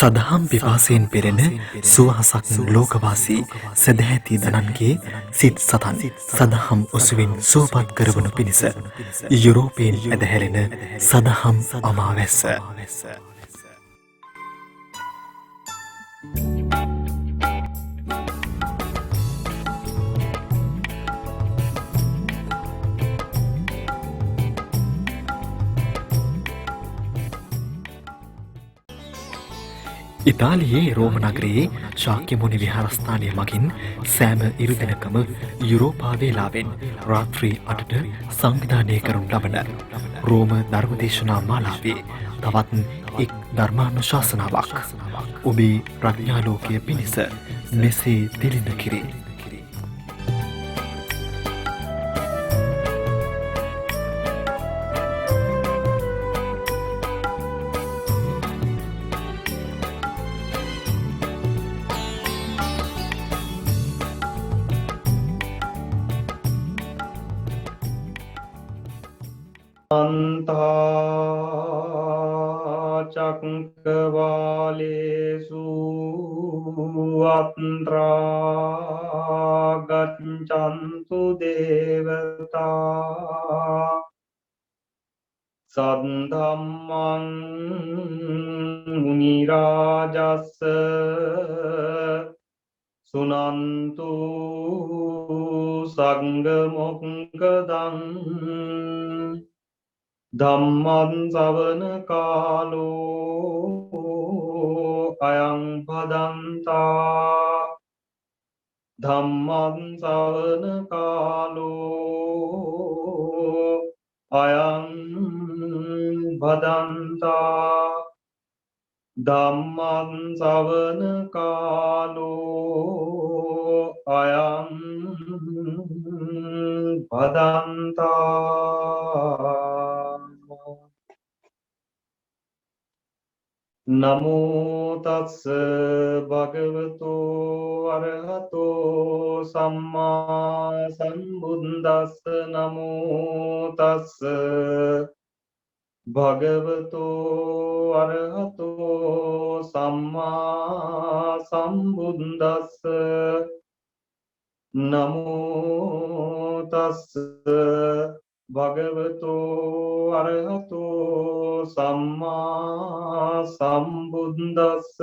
සදහම් පිපාසයෙන් පෙරෙන සුවහසක් ලෝකවාසී සැදැහැති දනන්ගේ සිත් සතන් සදහම් ඔසුවෙන් සුවපත් කරවනු පිණිස යුරෝපයෙන් ඇදහැරෙන සදහම් අමාවැස්ස. ඉතාලියේ රෝම නගරයේ ශාක්‍ය මුනි විහාරස්ථානය මගින් සෑම ඉරුදිනකම යුරෝපාවේලාවෙන් රාත්‍රී 8ට සංවිධානය කරනු ලබන රෝම ධර්මදේශනා මාලාවේ තවත් එක් ධර්මානුශාසනාවක් ඔබේ ප්‍රඥාලෝකය පිණිස මෙසේ තිළින කිරේ. චක්කවාලේසු අත්‍රා ගච්ඡන්තු දේවතා සද්ධම්මං මුනි රාජස්ස සුනන්තු සංඝ මොක්ඛදං ධම්මං ශ්‍රවණ කාලෝ අයං භදන්තා ධම්මං ශ්‍රවණ කාලෝ අයං භදන්තා ධම්මං ශ්‍රවණ කාලෝ අයං භදන්තා. නමෝ තස්ස භගවතෝ අරහතෝ සම්මා සම්බුද්දස්ස. නමෝ තස්ස භගවතෝ අරහතෝ සම්මා සම්බුද්දස්ස. නමෝ තස්ස භගවතෝ අරහතෝ සම්මා සම්බුද්දස්ස.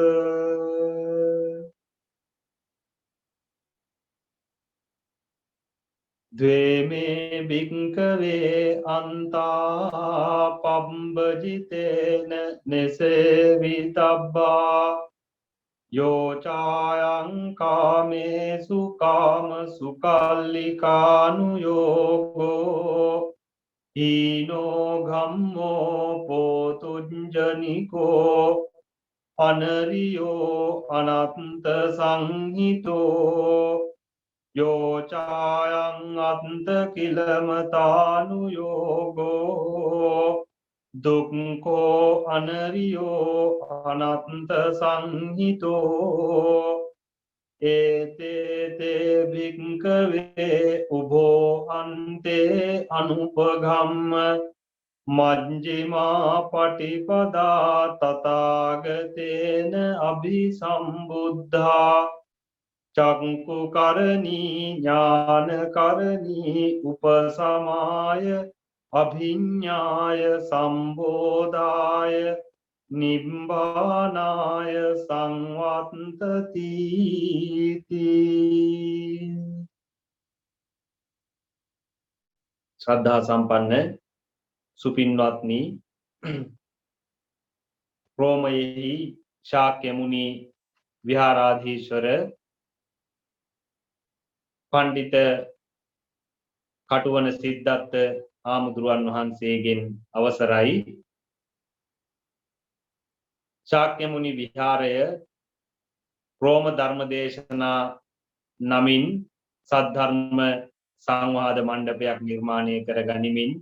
ද්වේමේ භික්ඛවේ අන්තා පබ්බජිතේන නසේවිතබ්බා යෝචායං කාමේසු කාමසු කල්ලිකානුයෝගෝ ඊනෝ ගම්මෝ පෝතුංජනිකෝ අනරියෝ අනත්ත සංහිතෝ යෝචායං අත්ත කිලමතානුයෝගෝ දුක්ඛෝ අනරියෝ අනත්ත සංහිතෝ ඒතේ භික්ඛවේ උභෝ අන්තේ අනුපගම්ම මජ්ක්‍ධිමා පටිපදා තථාගතේන අභිසම්බුද්ධා චක්කුකරණී ඥානකරණී උපසමාය අභිඤ්ඤාය සම්බෝධාය නිබ්බානාය සංවත්තති. ශ්‍රද්ධා සම්පන්න සුපින්වත්නි, රෝමයෙහි ශාක්‍ය මුනි විහාරාධීශවර පණ්ඩිත කටුවන සිද්ධාර්ථ ආමුදුරුවන් වහන්සේගෙන් අවසරයි ශාක්‍ය මුනි විහාරය රෝම ධර්මදේශනා නමින් සද්ධර්ම සංවාද මණ්ඩපයක් නිර්මාණය කර ගනිමින්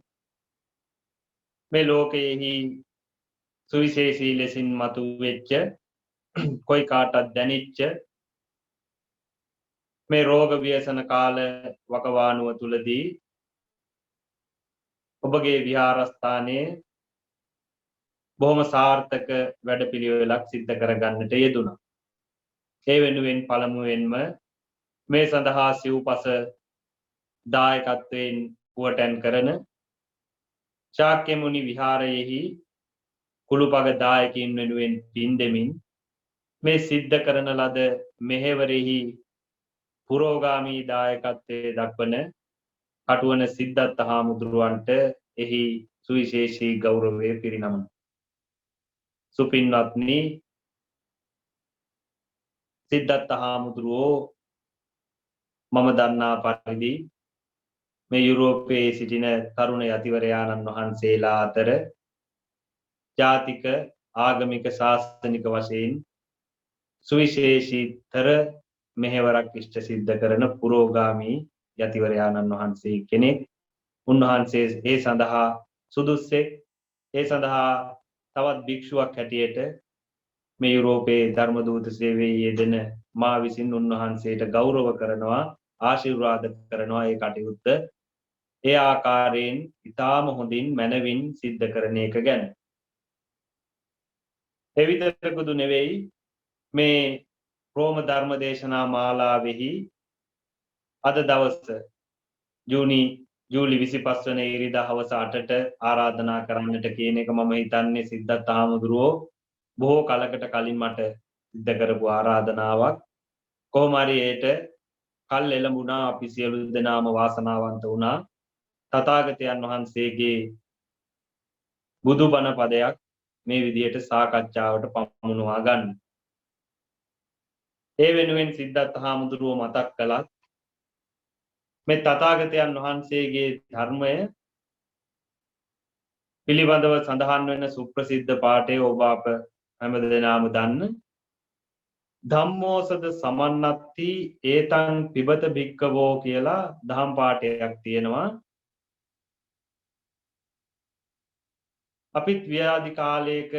මේ ලෝකයෙහි සුවිශේෂී ලෙසින් මතුවෙච්ච කොයි කාටත් දැනෙච්ච මේ රෝග ව්‍යසන කාල වකවානුව තුලදී ඔබගේ විහාරස්ථානයේ බොහොම සාර්ථක වැඩපිළිවෙලක් සිද්ධ කරගන්නට යෙදුණා. ඒ වෙනුවෙන් පළමුවෙන්ම මේ සඳහා සිව්පස දායකත්වයෙන් පුවටැන් කරන ශාක්‍ය මුනි විහාරයෙහි කුළුපග දායකින් වෙනුවෙන් පින් දෙමින් මේ සිද්ධ කරන ලද මෙහෙවරෙහි පුරෝගාමී දායකත්වයේ දක්වන කටුවන සිද්ධාර්ථ හාමුදුරුවන්ට එහි සුවිශේෂී ගෞරවය පිරිනමන. සුපින්වත්නි, සිද්ධාර්ථ හාමුදුරුවෝ මම දන්නා පරිදි මේ යුරෝපයේ සිටින තරුණ යතිවරයාණන් වහන්සේලා අතර ජාතික ආගමික ශාස්ත්‍රනික වශයෙන් සුවිශේෂීතර මෙහෙවරක් ඉෂ්ට සිද්ධ කරන පුරෝගාමී යතිවරයාණන් වහන්සේ කෙනෙක්. උන්වහන්සේ ඒ සඳහා සුදුස්සෙක්. ඒ සඳහා තවත් භික්ෂුවක් හැටියට මේ යුරෝපයේ ධර්ම දූත සේවයේ යෙදෙන මා විසින් උන්වහන්සේට ගෞරව කරනවා, ආශිර්වාද කරනවා. ඒ කටයුත්ත ඒ ආකාරයෙන් ඉතාම හොඳින් මනවින් සිද්ධ කරන එක ගැන. එවිතරකුදු නෙවෙයි, මේ රෝම ධර්ම දේශනා මාලාවෙහි අද දවස ජූලි 25 වන ඉරිදා හවස 8ට ආරාධනා කරන්නට කියන එක මම හිතන්නේ සිද්ධාර්ථ හාමුදුරුවෝ බොහෝ කලකට කලින් මට සිද්ධ කරපු ආරාධනාවක්. කොහොම හරි ඒට කල් එළඹුණා. අපි සියලු දෙනාම වාසනාවන්ත වුණා. තථාගතයන් වහන්සේගේ බුදුබණ පදයක් මේ විදිහට සාකච්ඡාවට පමුණුවා ගන්න. ඒ වෙනුවෙන් සිද්ධාර්ථ හාමුදුරුවෝ මතක් කළත් මේ තථාගතයන් වහන්සේගේ ධර්මය පිළිබඳව සඳහන් වෙන සුප්‍රසිද්ධ පාඨය ඔබ අප හැමදෙනාම දන්න ධම්මෝසද සමන්නත්ති ඒතං පිබත භික්කවෝ කියලා දහම් පාඨයක් තියෙනවා. අපිත් ව්‍යාධි කාලයක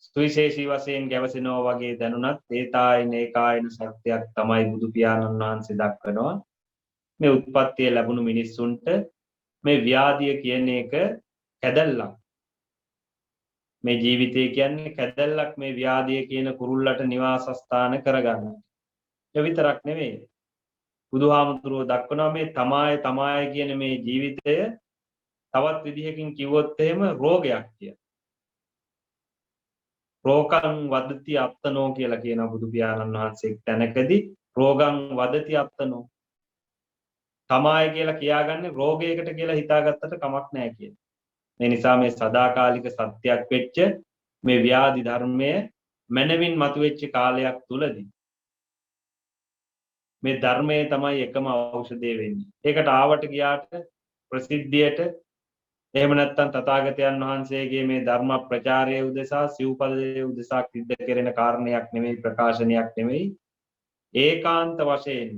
සුවිශේෂී වශයෙන් ගැවසෙනවා වගේ දැනුණත් ඒතායන ඒකායන සත්‍යයක් තමයි බුදු පියාණන් වහන්සේ දක්වනවා. මේ උත්පත්තිය ලැබුණු මිනිස්සුන්ට මේ ව්‍යාධිය කියන එක කැදල්ලක්. මේ ජීවිතය කියන්නේ කැදල්ලක්. මේ ව්‍යාධිය කියන කුරුල්ලට නිවාසස්ථාන කරගන්න. ඒ විතරක් නෙවෙයි. බුදුහාමුදුරුවෝ දක්වනවා මේ තමාය කියන මේ ජීවිතය තවත් විදිහකින් කිව්වොත් එහෙම රෝගයක් කියලා. රෝගං වදති අත්තනෝ කියලා කියන බුදු පියාණන් වහන්සේ තැනකදී රෝගං වදති අත්තනෝ තමාය කියලා කියාගන්නේ රෝගයකට කියලා හිතාගත්තට කමක් නැහැ කියන. මේ නිසා මේ සදාකාලික සත්‍යයක් වෙච්ච මේ ව්‍යාධි ධර්මය මනවින් මතුවෙච්ච කාලයක් තුලදී මේ ධර්මයේ තමයි එකම ඖෂධය වෙන්නේ. ඒකට ආවට ගියාට ප්‍රසිද්ධියට එහෙම නැත්නම් තථාගතයන් වහන්සේගේ මේ ධර්ම ප්‍රචාරයේ උදෙසා සිව්පදයේ උදෙසා සිද්ධ කෙරෙන කාරණයක් නෙමෙයි, ප්‍රකාශනයක් නෙමෙයි. ඒකාන්ත වශයෙන්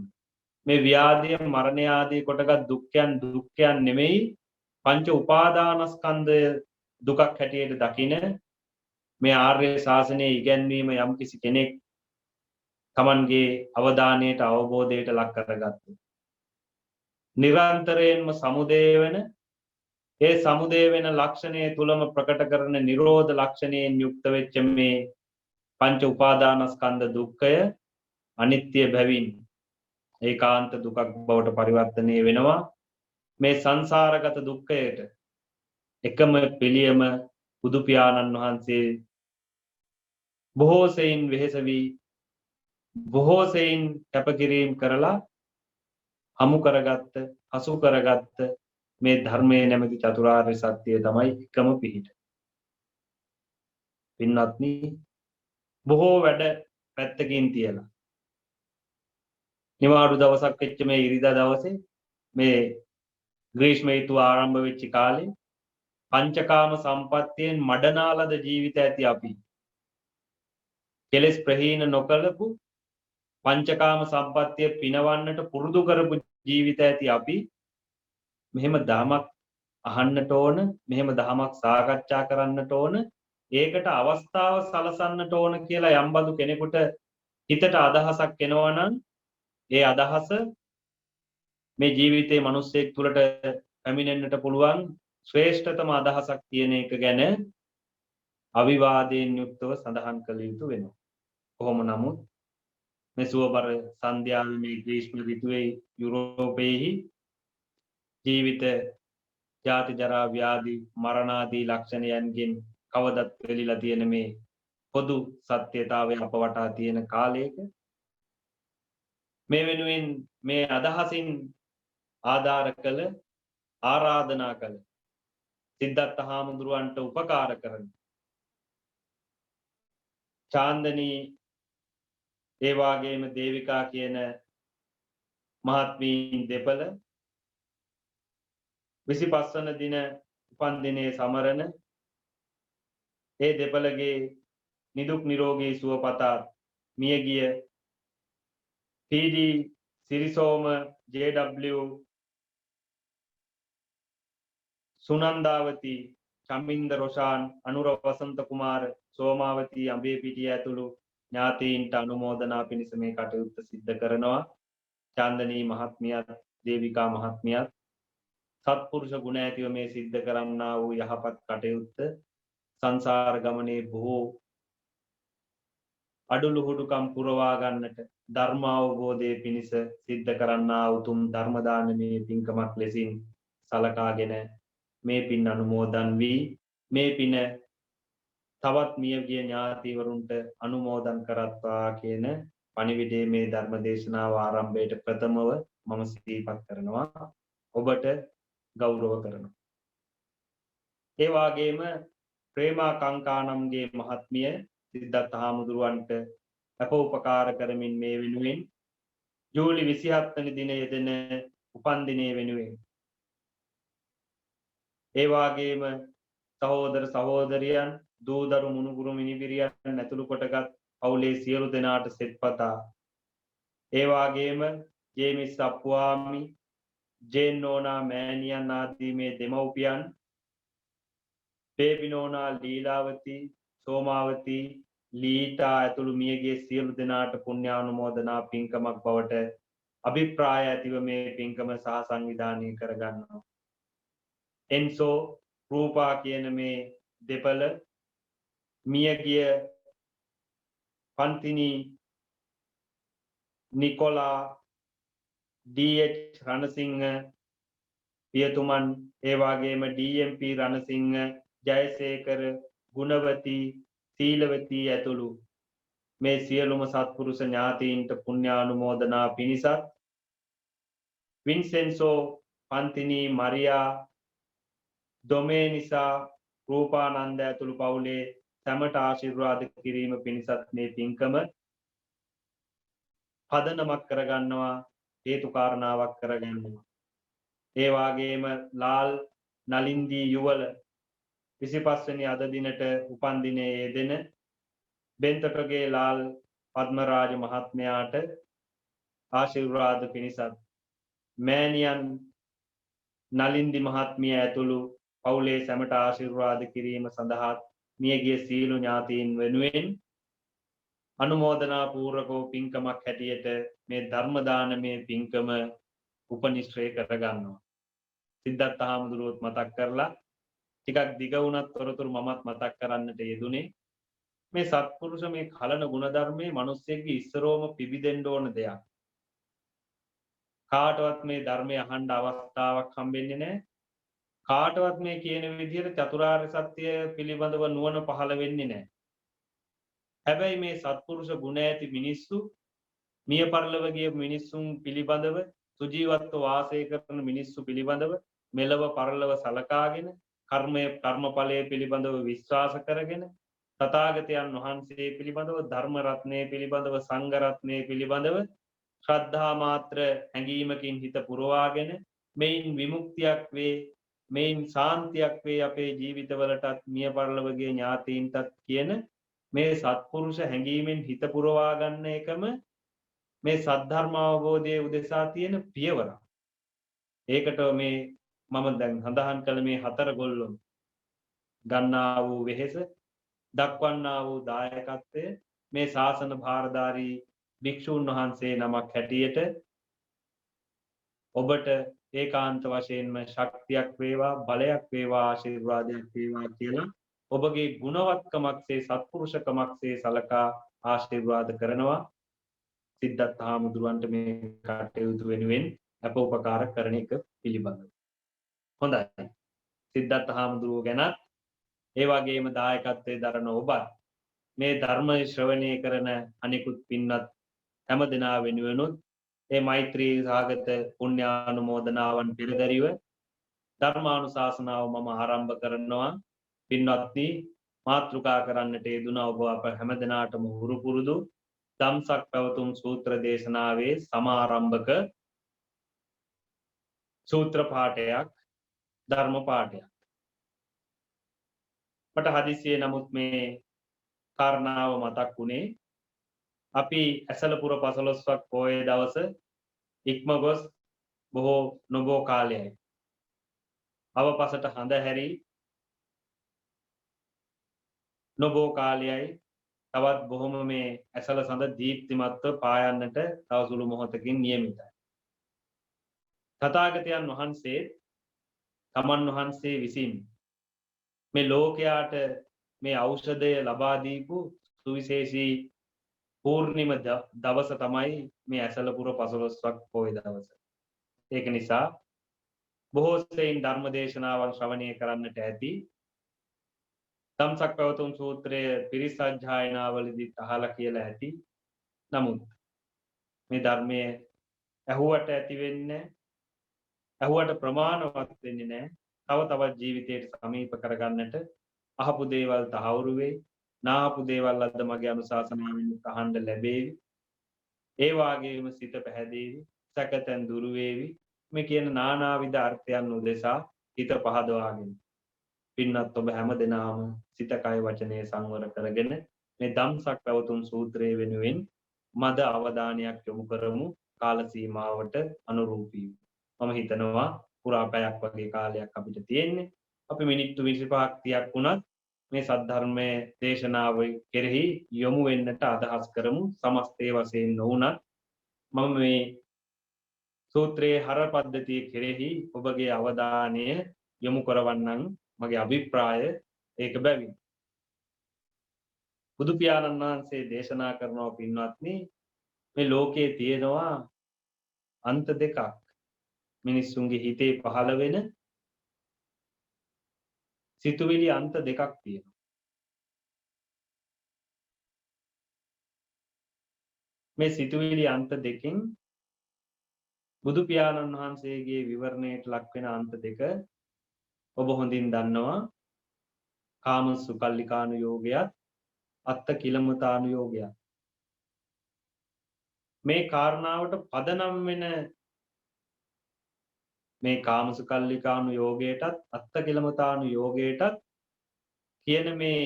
මේ ව්‍යාධිය මරණය ආදී කොටගත් දුක්ඛයන් නෙමෙයි, පංච උපාදානස්කන්ධය දුකක් හැටියට දකින මේ ආර්ය ශාසනයේ ඉගැන්වීම යම් කිසි කෙනෙක් තමන්ගේ අවධානයට අවබෝධයට ලක් කරගත්තා. නිරන්තරයෙන්ම සමුදය වෙන ඒ සමුදය වෙන ලක්ෂණය තුලම ප්‍රකට කරන නිරෝධ ලක්ෂණයෙන් යුක්ත වෙච්ච මේ පංච උපාදානස්කන්ධ දුක්ඛය අනිත්‍ය බැවින් ඒකාන්ත දුකක් බවට පරිවර්තනය වෙනවා. මේ සංසාරගත දුක්ඛයට එකම පිළියම බුදු පියාණන් වහන්සේ බොහෝ සෙයින් වෙහෙස වී බොහෝ සෙයින් කැපකිරීම කරලා හමු කරගත්ත, හසු කරගත්ත මේ ධර්මයේ නැමැති චතුරාර්ය සත්‍යය තමයි එකම පිහිට. පින්වත්නි, බොහෝ වැඩ පැත්තකින් තියලා නිවාඩු දවසක් වෙච්ච මේ ඉරිදා දවසේ මේ ග්‍රීෂ්ම ඍතුව ආරම්භ වෙච්ච කාලේ පංචකාම සම්පත්තියෙන් මඩනාලද ජීවිත ඇති අපි කෙලෙස් ප්‍රහීන නොකළපු පංචකාම සම්පත්තිය පිනවන්නට පුරුදු කරපු ජීවිත ඇති අපි මෙහෙම දහමක් අහන්නට ඕන, මෙහෙම දහමක් සාකච්ඡා කරන්නට ඕන, ඒකට අවස්ථාව සලසන්නට ඕන කියලා යම්බඳු කෙනෙකුට හිතට අදහසක් එනවා නම් ඒ අදහස මේ ජීවිතේ මිනිස්සෙක් තුළට පැමිණෙන්නට පුළුවන් ශ්‍රේෂ්ඨතම අදහසක් තියෙන එක ගැන අවිවාදයෙන් යුක්තව සඳහන් කළ යුතු වෙනවා. කොහොම නමුත් මේ සුවබර සන්ධ්‍යාවේ මේ ග්‍රීෂ්ම ඍතුවේ යුරෝපයේහි ජීවිත ජාති ජරා ව්‍යාධි මරණාදී ලක්ෂණයන්ගෙන් කවදත් වෙලිලා තියෙන මේ පොදු සත්‍යතාවය අප වටා තියෙන කාලයක මේ වෙනුවෙන් මේ අදහසින් ආධාර කළ ආරාධනා කළ සිද්ධාර්ථ හාමුදුරුවන්ට උපකාර කරන චාන්දනී ඒ වගේම දේවිකා කියන මහත්මීන් දෙපළ 25 වන දින උපන් දිනේ සමරන ඒ දෙපළගේ නිදුක් නිරෝගී සුව පතා මියගිය පී.ඩී. සිරිසෝම ජේ.ඩබ්ලිව් සුනන්දාවති චමින්ද රොෂාන් අනුර වසන්ත කුමාර සෝමාවති අඹේපිටිය ඇතුළු ඥාතීන්ට අනුමෝදනා පිණිස මේ කටයුත්ත සිද්ධ කරනවා. චාන්දනී මහත්මියත් දේවිකා මහත්මියත් සත්පුරුෂ ගුණ ඇතිව මේ සිද්ධ කරන්නා වූ යහපත් කටයුත්ත සංසාර ගමනේ බොහෝ අඩුලුහුඩුකම් පුරවා ගන්නට ධර්ම අවබෝධයේ පිණිස සිද්ධ කරන්නා උතුම් ධර්ම දානමේ පින්කමක් ලෙසින් සලකාගෙන මේ පින් අනුමෝදන් වී මේ පින තවත් මියගිය ඥාතිවරුන්ට අනුමෝදන් කරත්වා කියන පණිවිඩයේ මේ ධර්ම දේශනාව ආරම්භයට ප්‍රථමව මම සිහිපත් කරනවා. ඔබට ගෞරව කරනවා. ඒ වගේම ප්‍රේමා කංකානම්ගේ මහත්මිය සිද්ධාර්ථ හාමුදුරුවන්ට අප උපකාර කරමින් මේ වෙනුවෙන් ජූලි 27 වෙනි දින යෙදෙන උපන් දිනයේ වෙනුවෙන් ඒ වගේම සහෝදර සහෝදරියන් දූදරු මුණුබුරු මිනිබිරියන් ඇතුළු කොටගත් පවුලේ සියලු දෙනාට සෙත්පතා ඒ වගේම ජේමිස් අප්පුවාමි ජේන් නෝනා මෑණියන් ආදී මේ දෙමව්පියන් බේබි නෝනා ලීලාවති සෝමාවති ලීටා ඇතුළු මියගේ සියලු දෙනාට පුණ්‍යානුමෝදනා පින්කමක් බවට අභිප්‍රාය ඇතිව මේ පින්කම සහ සංවිධානය කරගන්නවා. එන්සෝ රූපා කියන මේ දෙපළ මියගිය පන්තිනි නිකොලා ඩී.එච්. රණසිංහ පියතුමන් ඒ වගේම ඩී.එම්.පී. රණසිංහ ජයසේකර ගුණවති සීලවති ඇතුළු මේ සියලුම සත්පුරුෂ ඥාතීන්ට පුණ්‍යානුමෝදනා පිණිසත් වින්සෙන්සෝ පන්තිනි මරියා ඩොමේනිසා රූපානන්ද ඇතුළු පවුලේ සැමට ආශිර්වාද කිරීම පිණිසත් මේ පින්කම පදනමක් කරගන්නවා හේතු කාරණාවක් කරගන්නවා. ඒ වගේම ලාල් නලින්දී යුවල 25 වෙනි අද දිනට උපන් දිනයේ යෙදෙන බෙන්තකගේ ලාල් පද්මරාජ මහත්මයාට ආශිර්වාද පිණිසත් මෑණියන් නලින්දි මහත්මිය ඇතුළු පවුලේ සැමට ආශිර්වාද කිරීම සඳහා මියගිය සීල ඥාතීන් වෙනුවෙන් අනුමෝදනා පූර්වකව පින්කමක් හැටියට මේ ධර්ම දානමය පින්කම උපනිශ්‍රේ කරගන්නවා. සිද්ධාර්ථ හාමුදුරුවෝත් මතක් කරලා ටිකක් දිග වුණත් තොරතුරු මමත් මතක් කරන්නට යෙදුනේ මේ සත්පුරුෂ මේ කලන ගුණධර්මයේ මිනිස්සෙක්ගේ ඉස්සරෝම පිබිදෙන්න ඕන දෙයක්. කාටවත් මේ ධර්මය අහන්න අවස්ථාවක් හම්බෙන්නේ නැහැ. කාටවත් මේ කියන විදිහට චතුරාර්ය සත්‍ය පිළිබඳව නුවණ පහළ වෙන්නේ නැහැ. හැබැයි මේ සත්පුරුෂ ගුණ ඇති මිනිස්සු මිය පරලොව ගිය මිනිස්සුන් පිළිබඳව සුජීවත්ව වාසය කරන මිනිස්සු පිළිබඳව මෙලව පරලොව සලකාගෙන කර්මඵලයේ පිළිබඳව විශ්වාස කරගෙන තථාගතයන් වහන්සේ පිළිබඳව ධර්ම රත්නය පිළිබඳව සංඝ රත්නය පිළිබඳව ශ්‍රද්ධා මාත්‍ර හැඟීමකින් හිත පුරවාගෙන මේන් විමුක්තියක් වේ මේන් ශාන්තියක් වේ අපේ ජීවිතවලටත් මිය පරලොවගේ ඥාතීන්ටත් කියන මේ සත්පුරුෂ හැඟීමෙන් හිත පුරවා ගන්න එකම මේ සද්ධර්ම අවබෝධයේ උදෙසා තියෙන පියවර. ඒකට මේ මම දැන් සඳහන් කළ මේ හතර ගොල්ලොන් ගන්නා වූ වෙහෙස දක්වන්නා වූ දායකත්වය මේ ශාසන භාරධාරී භික්ෂූන් වහන්සේ නමක් හැටියට ඔබට ඒකාන්ත වශයෙන්ම ශක්තියක් වේවා බලයක් වේවා ආශිර්වාදයක් වේවා කියලා ඔබගේ ගුණවත්කමක්සේ සත්පුරුෂකමක්සේ සලකා ආශිර්වාද කරනවා සිද්ධාර්ථ හාමුදුරුවන්ට මේ කටයුතු වෙනුවෙන් අප උපකාර කරන එක පිළිබඳව. හොඳයි. සිද්ධාර්ථ හාමුදුරුවෝ ගැනත් ඒ වගේම දායකත්වයේ දරන ඔබත් මේ ධර්ම ශ්‍රවණය කරන අනිකුත් පින්වත් හැම දෙනා වෙනුවෙනුත් මේ මෛත්‍රී සාගත පුණ්‍යානුමෝදනාවන් පිළිදැරිව ධර්මානුශාසනාව මම ආරම්භ කරනවා. පින්වත්නි මාතෘකා කරන්නට යෙදුණා ඔබ අප හැම දෙනාටම හුරු පුරුදු ධම්සක් පැවතුම් සූත්‍ර දේශනාවේ සමාරම්භක සූත්‍ර පාඨයක් ධර්ම පාඨයක්. මට හදිසියේ නමුත් මේ කාරණාව මතක් වුණේ අපි ඇසලපුර 15ක් පොය දවස ඉක්ම ගොස් නොබෝ කාලයයි. අවපසට හඳ හැරි නොබෝ කාලයයි තවත් බොහොම මේ ඇසල සඳ දීප්තිමත්ව පායන්නට තව සුළු මොහොතකින් නියමිතයි. තථාගතයන් වහන්සේ තමන් වහන්සේ විසින් මේ ලෝකයාට මේ ඖෂධය ලබා දීපු සුවිශේෂී පූර්ණිම දවස තමයි මේ ඇසලපුර 15ක් පොය දවස. ඒක නිසා බොහෝ සෙයින් ධර්ම දේශනාවන් ශ්‍රවණය කරන්නට ඇති. ධම්සක් පැවතුම් සූත්‍රය පිරිසජ්ජායනාවලදී අහලා කියලා ඇති. නමුත් මේ ධර්මයේ ඇහුවට ඇති වෙන්නේ ඇහුවට ප්‍රමාණවත් වෙන්නේ නැහැ. තව තවත් ජීවිතයට සමීප කරගන්නට අහපු දේවල් තහවුරු වෙයි. නාහපු දේවල් අද මගේ අනුශාසනාවෙන් අහන්න ලැබේවි. ඒ වාගේම සිත පැහැදේවි. සැකතෙන් දුරු වේවි. මේ කියන නානාවිධ අර්ථයන් උදෙසා හිත පහදවාගෙන පින්නත් ඔබ හැම දෙනාම සිත කය වචනය සංවර කරගෙන මේ ධම්සක් පැවතුම් සූත්‍රයේ වෙනුවෙන් මද අවධානයක් යොමු කරමු කාල සීමාවට අනුරූපීව. මම හිතනවා පුරා පැයක් වගේ කාලයක් අපිට තියෙන්නේ. අපි මිනිත්තු 25ක් 30ක් වුණත් මේ සද්ධර්මයේ දේශනාව කෙරෙහි යොමු වෙන්නට අදහස් කරමු. සමස්තයේ වශයෙන් නොවුණත් මම මේ සූත්‍රයේ හර පද්ධතිය කෙරෙහි ඔබගේ අවධානය යොමු කරවන්නම්. මගේ අභිප්‍රාය ඒක බැවින්. බුදු පියාණන් වහන්සේ දේශනා කරනවා පින්වත්නි මේ ලෝකයේ තියෙනවා අන්ත දෙකක්. මිනිස්සුන්ගේ හිතේ පහළ වෙන සිතුවිලි අන්ත දෙකක් තියෙනවා. මේ සිතුවිලි අන්ත දෙකෙන් බුදු පියාණන් වහන්සේගේ විවරණයට ලක් වෙන අන්ත දෙක ඔබ හොඳින් දන්නවා. කාම සුකල්ලිකානු යෝගයත් අත්ත කිලමතානු යෝගයත්. මේ කාරණාවට පදනම් වෙන මේ කාම සුකල්ලිකානු යෝගයටත් අත්ත කිලමතානු යෝගයටත් කියන මේ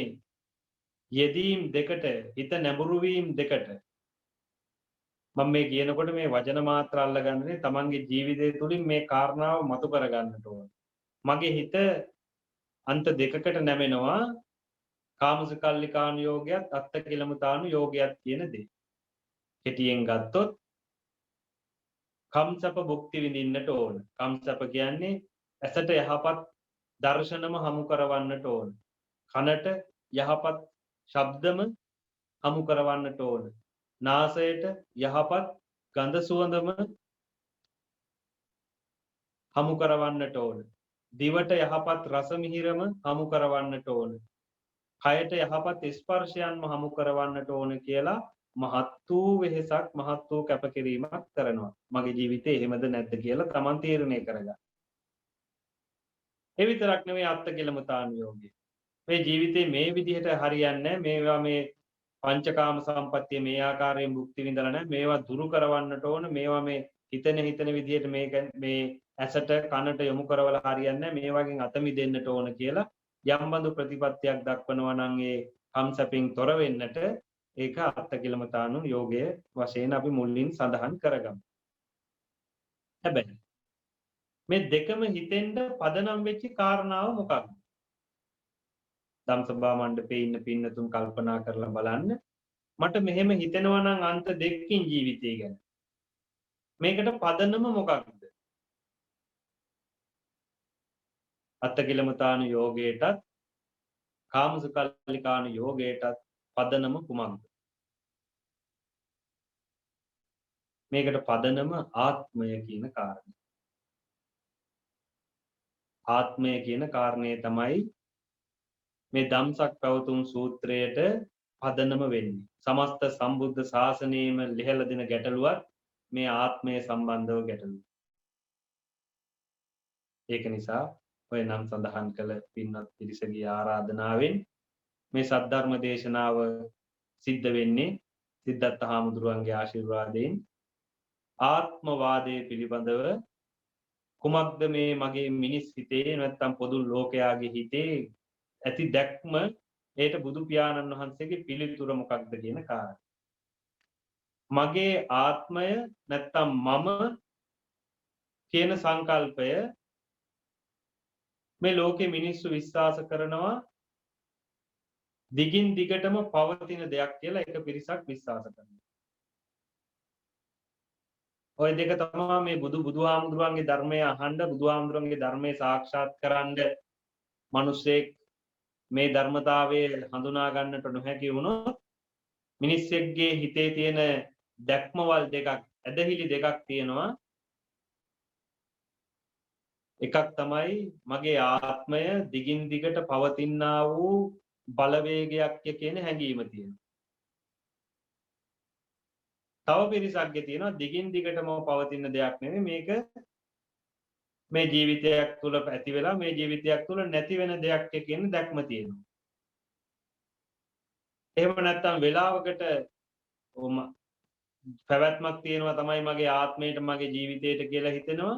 යෙදීම් දෙකට හිත නැඹුරු වීම දෙකට මම මේ කියනකොට මේ වචන මාත්‍ර අල්ලගන්නේ තමන්ගේ ජීවිතය තුළින් මේ කාරණාව මතු කරගන්නට ඕන. මගේ හිත අන්ත දෙකකට නැමෙනවා කාමසුකල්ලිකානු යෝගයත් අත්ත කිලමතානු යෝගයත් කියන දේ. කෙටියෙන් ගත්තොත් කම්සප භුක්ති විඳින්නට ඕන. කම්සප කියන්නේ ඇසට යහපත් දර්ශනම හමු කරවන්නට ඕන. කනට යහපත් ශබ්දම හමු කරවන්නට ඕන. නාසයට යහපත් ගඳ සුවඳම හමු කරවන්නට ඕන. දිවට යහපත් රස මිහිරම හමු කරවන්නට ඕන. කයට යහපත් ස්පර්ශයන්ම හමු කරවන්නට ඕන කියලා මහත් වූ වෙහෙසක් මහත් වූ කැපකිරීමක් කරනවා. මගේ ජීවිතේ එහෙමද නැද්ද කියලා තමන් තීරණය කරගන්න. ඒ විතරක් නෙවෙයි අත්ත කිලමතානු යෝගය. මේ ජීවිතේ මේ විදිහට හරියන්නේ මේවා මේ පංචකාම සම්පත්තිය මේ ආකාරයෙන් භුක්ති විඳලා නැහැ. මේවා දුරු කරවන්නට ඕන. මේවා මේ හිතන විදිහට මේ ඇසට කනට යොමු කරවලා හරියන්නේ නැහැ. මේ වගේ අත මිදෙන්නට ඕන කියලා යම් බඳු ප්‍රතිපත්තියක් දක්වනවා නම් ඒ කම්සපින් තොර වෙන්නට ඒක අත්ත කිලමතානු යෝගය වශයෙන් අපි මුලින් සඳහන් කරගමු. හැබැයි මේ දෙකම හිතෙන්ද පදනම් වෙච්ච කාරණාව මොකක්ද? ධම්සභා මණ්ඩපේ ඉන්න පින්නතුන් කල්පනා කරලා බලන්න. මට මෙහෙම හිතෙනවා නම් අන්ත දෙකකින් ජීවිතය ගැන. මේකට පදනම මොකක්ද? අත්ත කිලමතානු යෝගයටත් කාමසුකල්ලිකාන යෝගයටත් පදනම කුමක්ද? මේකට පදනම ආත්මය කියන කාරණය. ආත්මය කියන කාරණය තමයි මේ ධම්සක් පැවතුම් සූත්‍රයට පදනම වෙන්නේ. සමස්ත සම්බුද්ධ ශාසනයේම ලිහලා දෙන ගැටලුවක් මේ ආත්මය සම්බන්ධව ගැටලුව. ඒක නිසා ඔය නම් සඳහන් කළ පින්වත් පිරිසගේ ආරාධනාවෙන් මේ සද්ධර්ම දේශනාව සිද්ධ වෙන්නේ සිද්ධාර්ථ හාමුදුරුවන්ගේ ආශිර්වාදයෙන්. ආත්මවාදයේ පිළිබඳව කුමක්ද මේ මගේ මිනිස් හිතේ නැත්නම් පොදු ලෝකයාගේ හිතේ ඇති දැක්ම, ඒට බුදු පියාණන් වහන්සේගේ පිළිතුර මොකක්ද කියන කාරණය. මගේ ආත්මය නැත්නම් මම කියන සංකල්පය මේ ලෝකේ මිනිස්සු විශ්වාස කරනවා දිගින් දිගටම පවතින දෙයක් කියලා එක පිරිසක් විශ්වාස කරනවා. ඔය දෙක තමයි මේ බුදුහාමුදුරන්ගේ ධර්මය අහන්න, බුදුහාමුදුරන්ගේ ධර්මයේ සාක්ෂාත් කරන්න මිනිස්සෙක් මේ ධර්මතාවයේ හඳුනා ගන්නට නොහැකි වුණොත් මිනිස්සෙක්ගේ හිතේ තියෙන දැක්මවල් දෙකක්, ඇදහිලි දෙකක් තියෙනවා. එකක් තමයි මගේ ආත්මය දිගින් දිගට පවතිනා වූ බලවේගයක් කියන හැඟීම තියෙනවා. තව පිරිසක්ගේ තියෙනවා දිගින් දිගටම පවතින දෙයක් නෙමෙයි, මේක මේ ජීවිතයක් තුළ ඇති වෙලා මේ ජීවිතයක් තුළ නැති වෙන දෙයක් කියන දැක්ම තියෙනවා. එහෙම නැත්නම් වෙලාවකට පැවැත්මක් තියෙනවා තමයි මගේ ආත්මයට මගේ ජීවිතයට කියලා හිතෙනවා.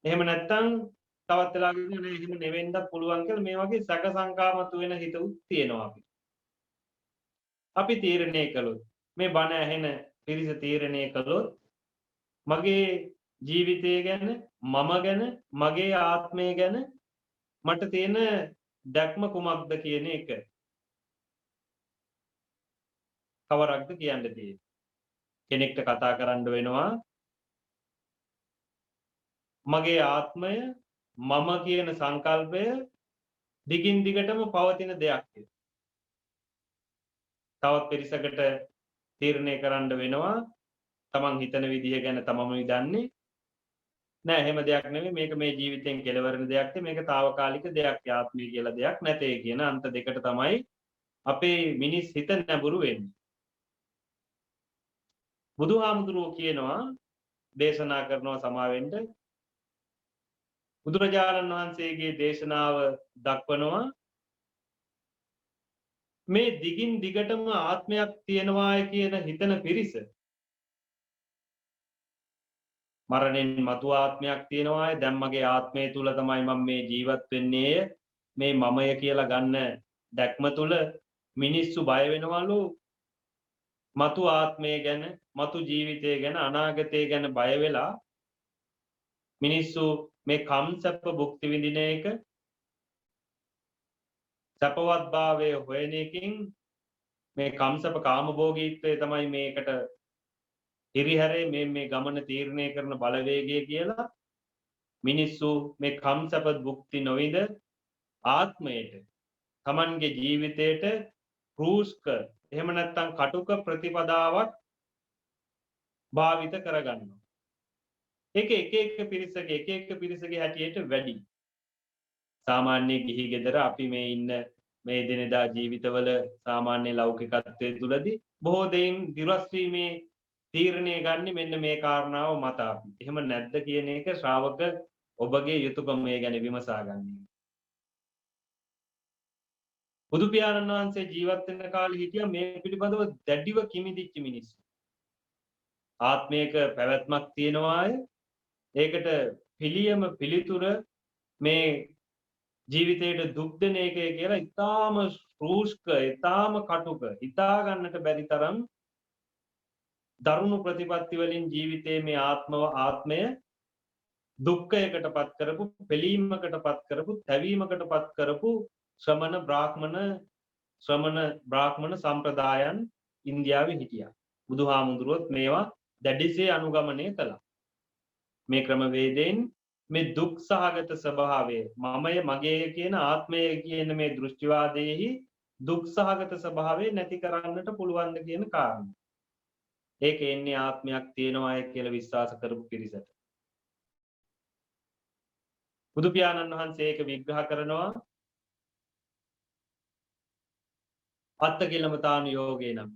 එහෙම නැත්නම් තවත් වෙලාවකින් නේ එහෙම නෙවෙන්නත් පුළුවන් කියලා මේ වගේ සැක සංකාමතු වෙන හිතුත් තියෙනවා අපි. අපි තීරණය කළොත් මේ බණ ඇහෙන පිරිස තීරණය කළොත් මගේ ජීවිතය ගැන, මම ගැන, මගේ ආත්මය ගැන මට තියෙන දැක්ම කුමක්ද කියන එක කවරක්ද කියන්න තියෙන්නේ. කෙනෙක්ට කතා කරන්න වෙනවා මගේ ආත්මය, මම කියන සංකල්පය දිගින් දිගටම පවතින දෙයක් කියලා. තවත් පිරිසකට තීරණය කරන්න වෙනවා තමන් හිතන විදිහ ගැන තමම දන්නේ නෑ, එහෙම දෙයක් නෙමෙයි, මේක මේ ජීවිතෙන් කෙලවරන දෙයක්, මේක తాවකාලික දෙයක්, ආත්මය කියලා දෙයක් නැතේ කියන අන්ත දෙකට තමයි අපේ මිනිස් හිත නැඹුරු වෙන්නේ. බුදුහාමුදුරුවෝ කියනවා, දේශනා කරනවා සමාවෙන්න, බුදුරජාණන් වහන්සේගේ දේශනාව දක්වනවා මේ දිගින් දිගටම ආත්මයක් තියෙනවාය කියන හිතන පිරිස මරණයෙන් මතු ආත්මයක් තියෙනවාය, දැන් මගේ ආත්මය තුල තමයි මම මේ ජීවත් වෙන්නේ, මේ මමය කියලා ගන්න දැක්ම තුල මිනිස්සු බය වෙනවලු මතු ආත්මය ගැන, මතු ජීවිතය ගැන, අනාගතය ගැන බය වෙලා මිනිස්සු මේ කම්සප්ප භුක්ති විඳින එක, සපවත්භාවය හොයන එකකින් මේ කම්සප කාමභෝගීත්වය තමයි මේකට හිරිහැරේ මේ ගමන තීරණය කරන බලවේගය කියලා මිනිස්සු මේ කම්සප භුක්ති නොවිඳ ආත්මයට, තමන්ගේ ජීවිතයට රූස්ක එහෙම නැත්නම් කටුක ප්‍රතිපදාවක් භාවිත කරගන්නවා. ඒක එක පිරිසගේ හැටියට වැඩි. සාමාන්‍ය ගිහි ගෙදර අපි මේ ඉන්න මේ දිනදා ජීවිතවල සාමාන්‍ය ලෞකිකත්වයේ තුලදී බොහෝ දෙයින් දිරස් වීමේ තීරණය ගන්න මෙන්න මේ කාරණාව මත අපි. එහෙම නැද්ද කියන එක ශ්‍රාවක ඔබගේ යුතුයකම මේ ගැන විමසා ගන්න. බුදු පියාණන් වහන්සේ ජීවත් වෙන කාලේ හිටියා මේ පිළිබඳව දැඩිව කිමිදිච්ච මිනිස්සු. ආත්මයක පැවැත්මක් තියෙනවාය, ඒකට පිළියම පිළිතුර මේ ජීවිතයට දුක් දෙන එක කියලා ඉතාම රූස්ක, ඉතාම කටුක, හිතා ගන්නට බැරි තරම් දරුණු ප්‍රතිපත්ති වලින් ජීවිතයේ මේ ආත්මය දුක්ඛයකටපත් කරපු, පිළීමකටපත් කරපු, තැවීමකටපත් කරපු ශ්‍රමණ බ්‍රාහ්මණ සම්ප්‍රදායන් ඉන්දියාවේ හිටියා. බුදුහාමුදුරුවොත් මේවා දැඩිසේ අනුගමනය කළා. මේ ක්‍රමවේදයෙන් මේ දුක් සහගත ස්වභාවය මමය මගේ කියන ආත්මය කියන මේ දෘෂ්ටිවාදයේහි දුක් සහගත ස්වභාවය නැති කරන්නට පුළුවන්ද කියන කාරණය. ඒක එන්නේ ආත්මයක් තියෙනවාය කියලා විශ්වාස කරපු පිරිසට. බුදු පියාණන් වහන්සේ ඒක විග්‍රහ කරනවා අත්තකිලමතානු යෝගේ නම්.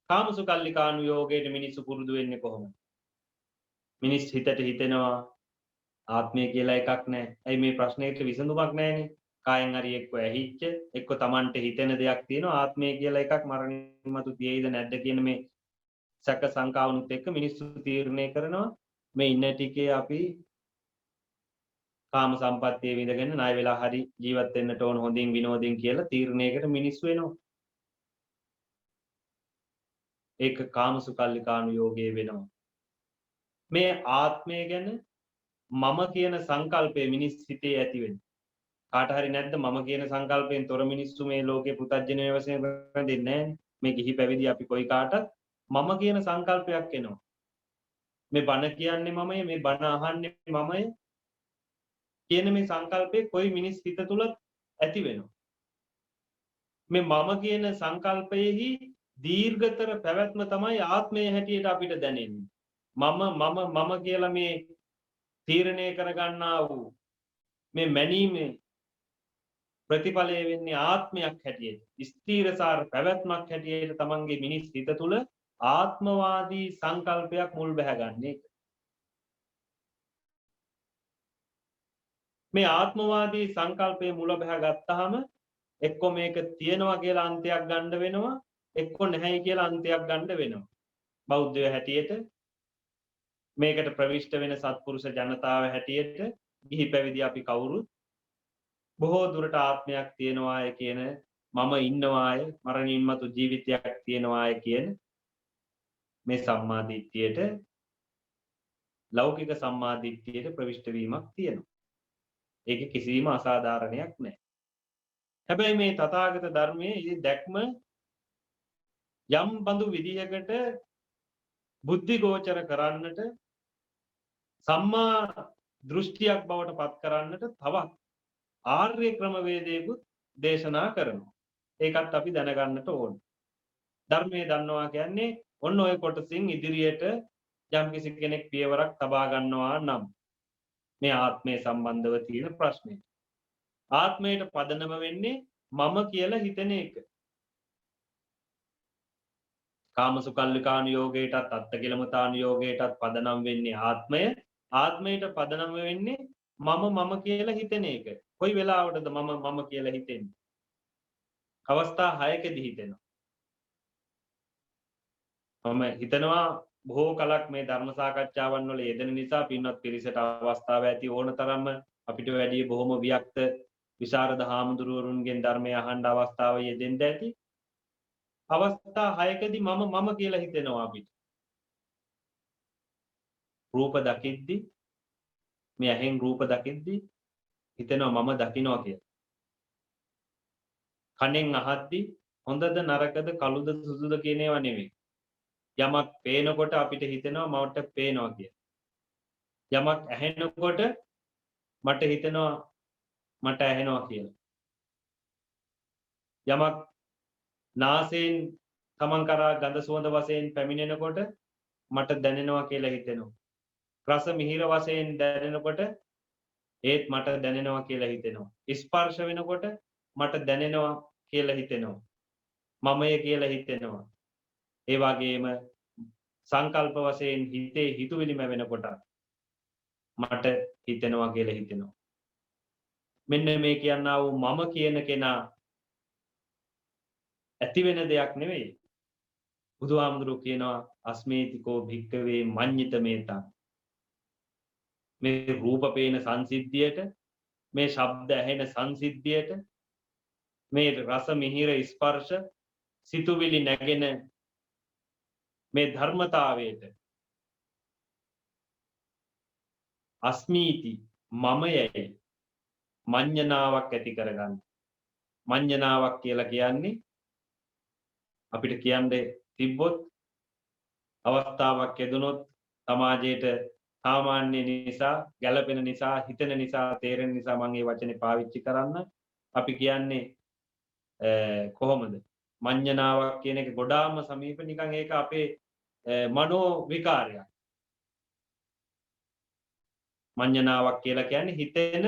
කාමසුකල්ලිකානු යෝගයට මිනිස්සු පුරුදු වෙන්නේ කොහොමද? මිනිස් හිතට හිතෙනවා ආත්මය කියලා එකක් නැහැ. ඇයි මේ ප්‍රශ්නෙට විසඳුමක් නැහැනේ? කායෙන් හරි එක්ක ඇහිච්ච එක්ක Tamanට හිතෙන දෙයක් තියෙනවා ආත්මය කියලා එකක් මරණින් මතු තියෙයිද නැද්ද කියන මේ සැක සංකාවනුත් එක්ක මිනිස්සු තීරණය කරනවා මේ ඉන්න ටිකේ අපි කාම සම්පත්තිය විඳගෙන ණය වෙලා හරි ජීවත් වෙන්නට ඕන හොඳින් විනෝදෙන් කියලා තීරණයකට මිනිස්සු වෙනවා. ඒක කාමසුකල්ලිකානු යෝගයේ වෙනවා. මේ ආත්මය ගැන මම කියන සංකල්පය මිනිස් හිතේ ඇති වෙනවා. කාට හරි නැද්ද මම කියන සංකල්පයෙන් තොර මිනිස්සු මේ ලෝකේ පුතඥය වශයෙන් රැඳෙන්නේ නැහැ. මේ ගිහි පැවිදි අපි කොයි කාටත් මම කියන සංකල්පයක් එනවා. මේ බණ කියන්නේ මමයි මේ බණ අහන්නේ මමයි කියන මේ සංකල්පේ කොයි මිනිස් හිත තුලත් ඇති වෙනවා. මේ මම කියන සංකල්පයේහි දීර්ඝතර පැවැත්ම තමයි ආත්මය හැටියට අපිට දැනෙන්නේ. මම කියලා මේ තීරණය කරගන්නා වූ මේ මැනීමේ ප්‍රතිඵලය වෙන්නේ ආත්මයක් හැටියට ස්ථීරසාර පැවැත්මක් හැටියට තමන්ගේ මිනිස් හිත තුළ ආත්මවාදී සංකල්පයක් මුල් බැහැගන්නේ. මේ ආත්මවාදී සංකල්පය මුල බැහැගත්තාම එක්ක මේක තියෙනවා කියලා අන්තයක් ගන්න වෙනවා එක්ක නැහැයි කියලා අන්තයක් ගන්න වෙනවා. බෞද්ධය හැටියට මේකට ප්‍රවිෂ්ඨ වෙන සත්පුරුෂ ජනතාව හැටියට ගිහි පැවිදි අපි කවුරුත් බොහෝ දුරට ආත්මයක් තියෙනවාය කියන මම ඉන්නවාය මරණින් මතු ජීවිතයක් තියෙනවාය කියන මේ සම්මාදිට්ඨියට ලෞකික සම්මාදිට්ඨියට ප්‍රවිෂ්ඨ වීමක් තියෙනවා. ඒක කිසිම අසාධාරණයක් නැහැ. හැබැයි මේ තථාගත ධර්මයේ මේ දැක්ම යම් බඳු විදිහකට බුද්ධි ගෝචර කරන්නට සම්මා දෘෂ්ටියක් බවට පත් කරන්නට තවත් ආර්ය ක්‍රමවේදයකුත් දේශනා කරනවා. ඒකත් අපි දැනගන්නට ඕන. ධර්මයේ දන්නවා කියන්නේ ඔන්න ඔය කොටසින් ඉදිරියට යම්කිසි කෙනෙක් පියවරක් තබා ගන්නවා නම් මේ ආත්මය සම්බන්ධව තියෙන ප්‍රශ්නේ. ආත්මයට පදනම වෙන්නේ මම කියලා හිතන එක. කාමසුකල්ලිකානු යෝගයටත් අත්තකිලමතානු යෝගයටත් පදනම් වෙන්නේ ආත්මය. ආත්මයට පදනම වෙන්නේ මම කියලා හිතන එක. කොයි වෙලාවටද මම කියලා හිතෙන්නේ? අවස්ථා 6කදී හිතෙනවා. මම හිතනවා බොහෝ කලක් මේ ධර්ම සාකච්ඡාවන් වල යෙදෙන නිසා පින්වත් පිරිසට අවස්ථාව ඇති ඕන තරම්ම අපිට වැඩි බොහොම වික්ත විශාරද හාමුදුරුවරුන්ගෙන් ධර්මය අහන්න අවස්ථාව යෙදෙන්න ඇති. අවස්ථා 6කදී මම කියලා හිතෙනවා අපිට. රූප දකිද්දි මේ ඇහෙන් රූප දකිද්දි හිතෙනවා මම දකින්නවා කියලා. කනෙන් අහද්දි හොඳද නරකද කළුද සුදුද කියන ඒවා නෙවෙයි. යමක් පේනකොට අපිට හිතෙනවා මවට පේනවා කියලා. යමක් ඇහෙනකොට මට හිතෙනවා මට ඇහෙනවා කියලා. යමක් නාසයෙන් තමන් කරා ගඳ සුවඳ වශයෙන් පැමිණෙනකොට මට දැනෙනවා කියලා හිතෙනවා. රස මිහිර වශයෙන් දැනෙනකොට ඒත් මට දැනෙනවා කියලා හිතෙනවා. ස්පර්ශ වෙනකොට මට දැනෙනවා කියලා හිතෙනවා. මමය කියලා හිතෙනවා. ඒ වගේම සංකල්ප වශයෙන් හිතේ හිතුවිලිම වෙනකොට මට හිතෙනවා කියලා හිතෙනවා. මෙන්න මේ කියනවා වූ මම කියන කෙනා ඇති වෙන දෙයක් නෙවෙයි. බුදුහාමුදුරුවෝ කියනවා අස්මේතිකෝ භික්කවේ මඤ්ඤිත මේතං. මේ රූප පේන සංසිද්ධියට මේ ශබ්ද ඇහෙන සංසිද්ධියට මේ රස මිහිර ස්පර්ශ සිතුවිලි නැගෙන මේ ධර්මතාවයට අස්මීති මමයයි මඤ්ඤණාවක් ඇති කරගන්න. මඤ්ඤණාවක් කියලා කියන්නේ අපිට කියන්නේ තිබ්බොත් අවස්ථාවක් ලැබුණොත් සමාජයට සාමාන්‍ය නිසා, ගැළපෙන නිසා, හිතෙන නිසා, තේරෙන නිසා මම මේ වචනේ පාවිච්චි කරන්න. අපි කියන්නේ කොහොමද? මඤ්ඤණාවක් කියන එක ගොඩාම සමීප නිකන් ඒක අපේ මනෝ විකාරයක්. මඤ්ඤණාවක් කියලා කියන්නේ හිතෙන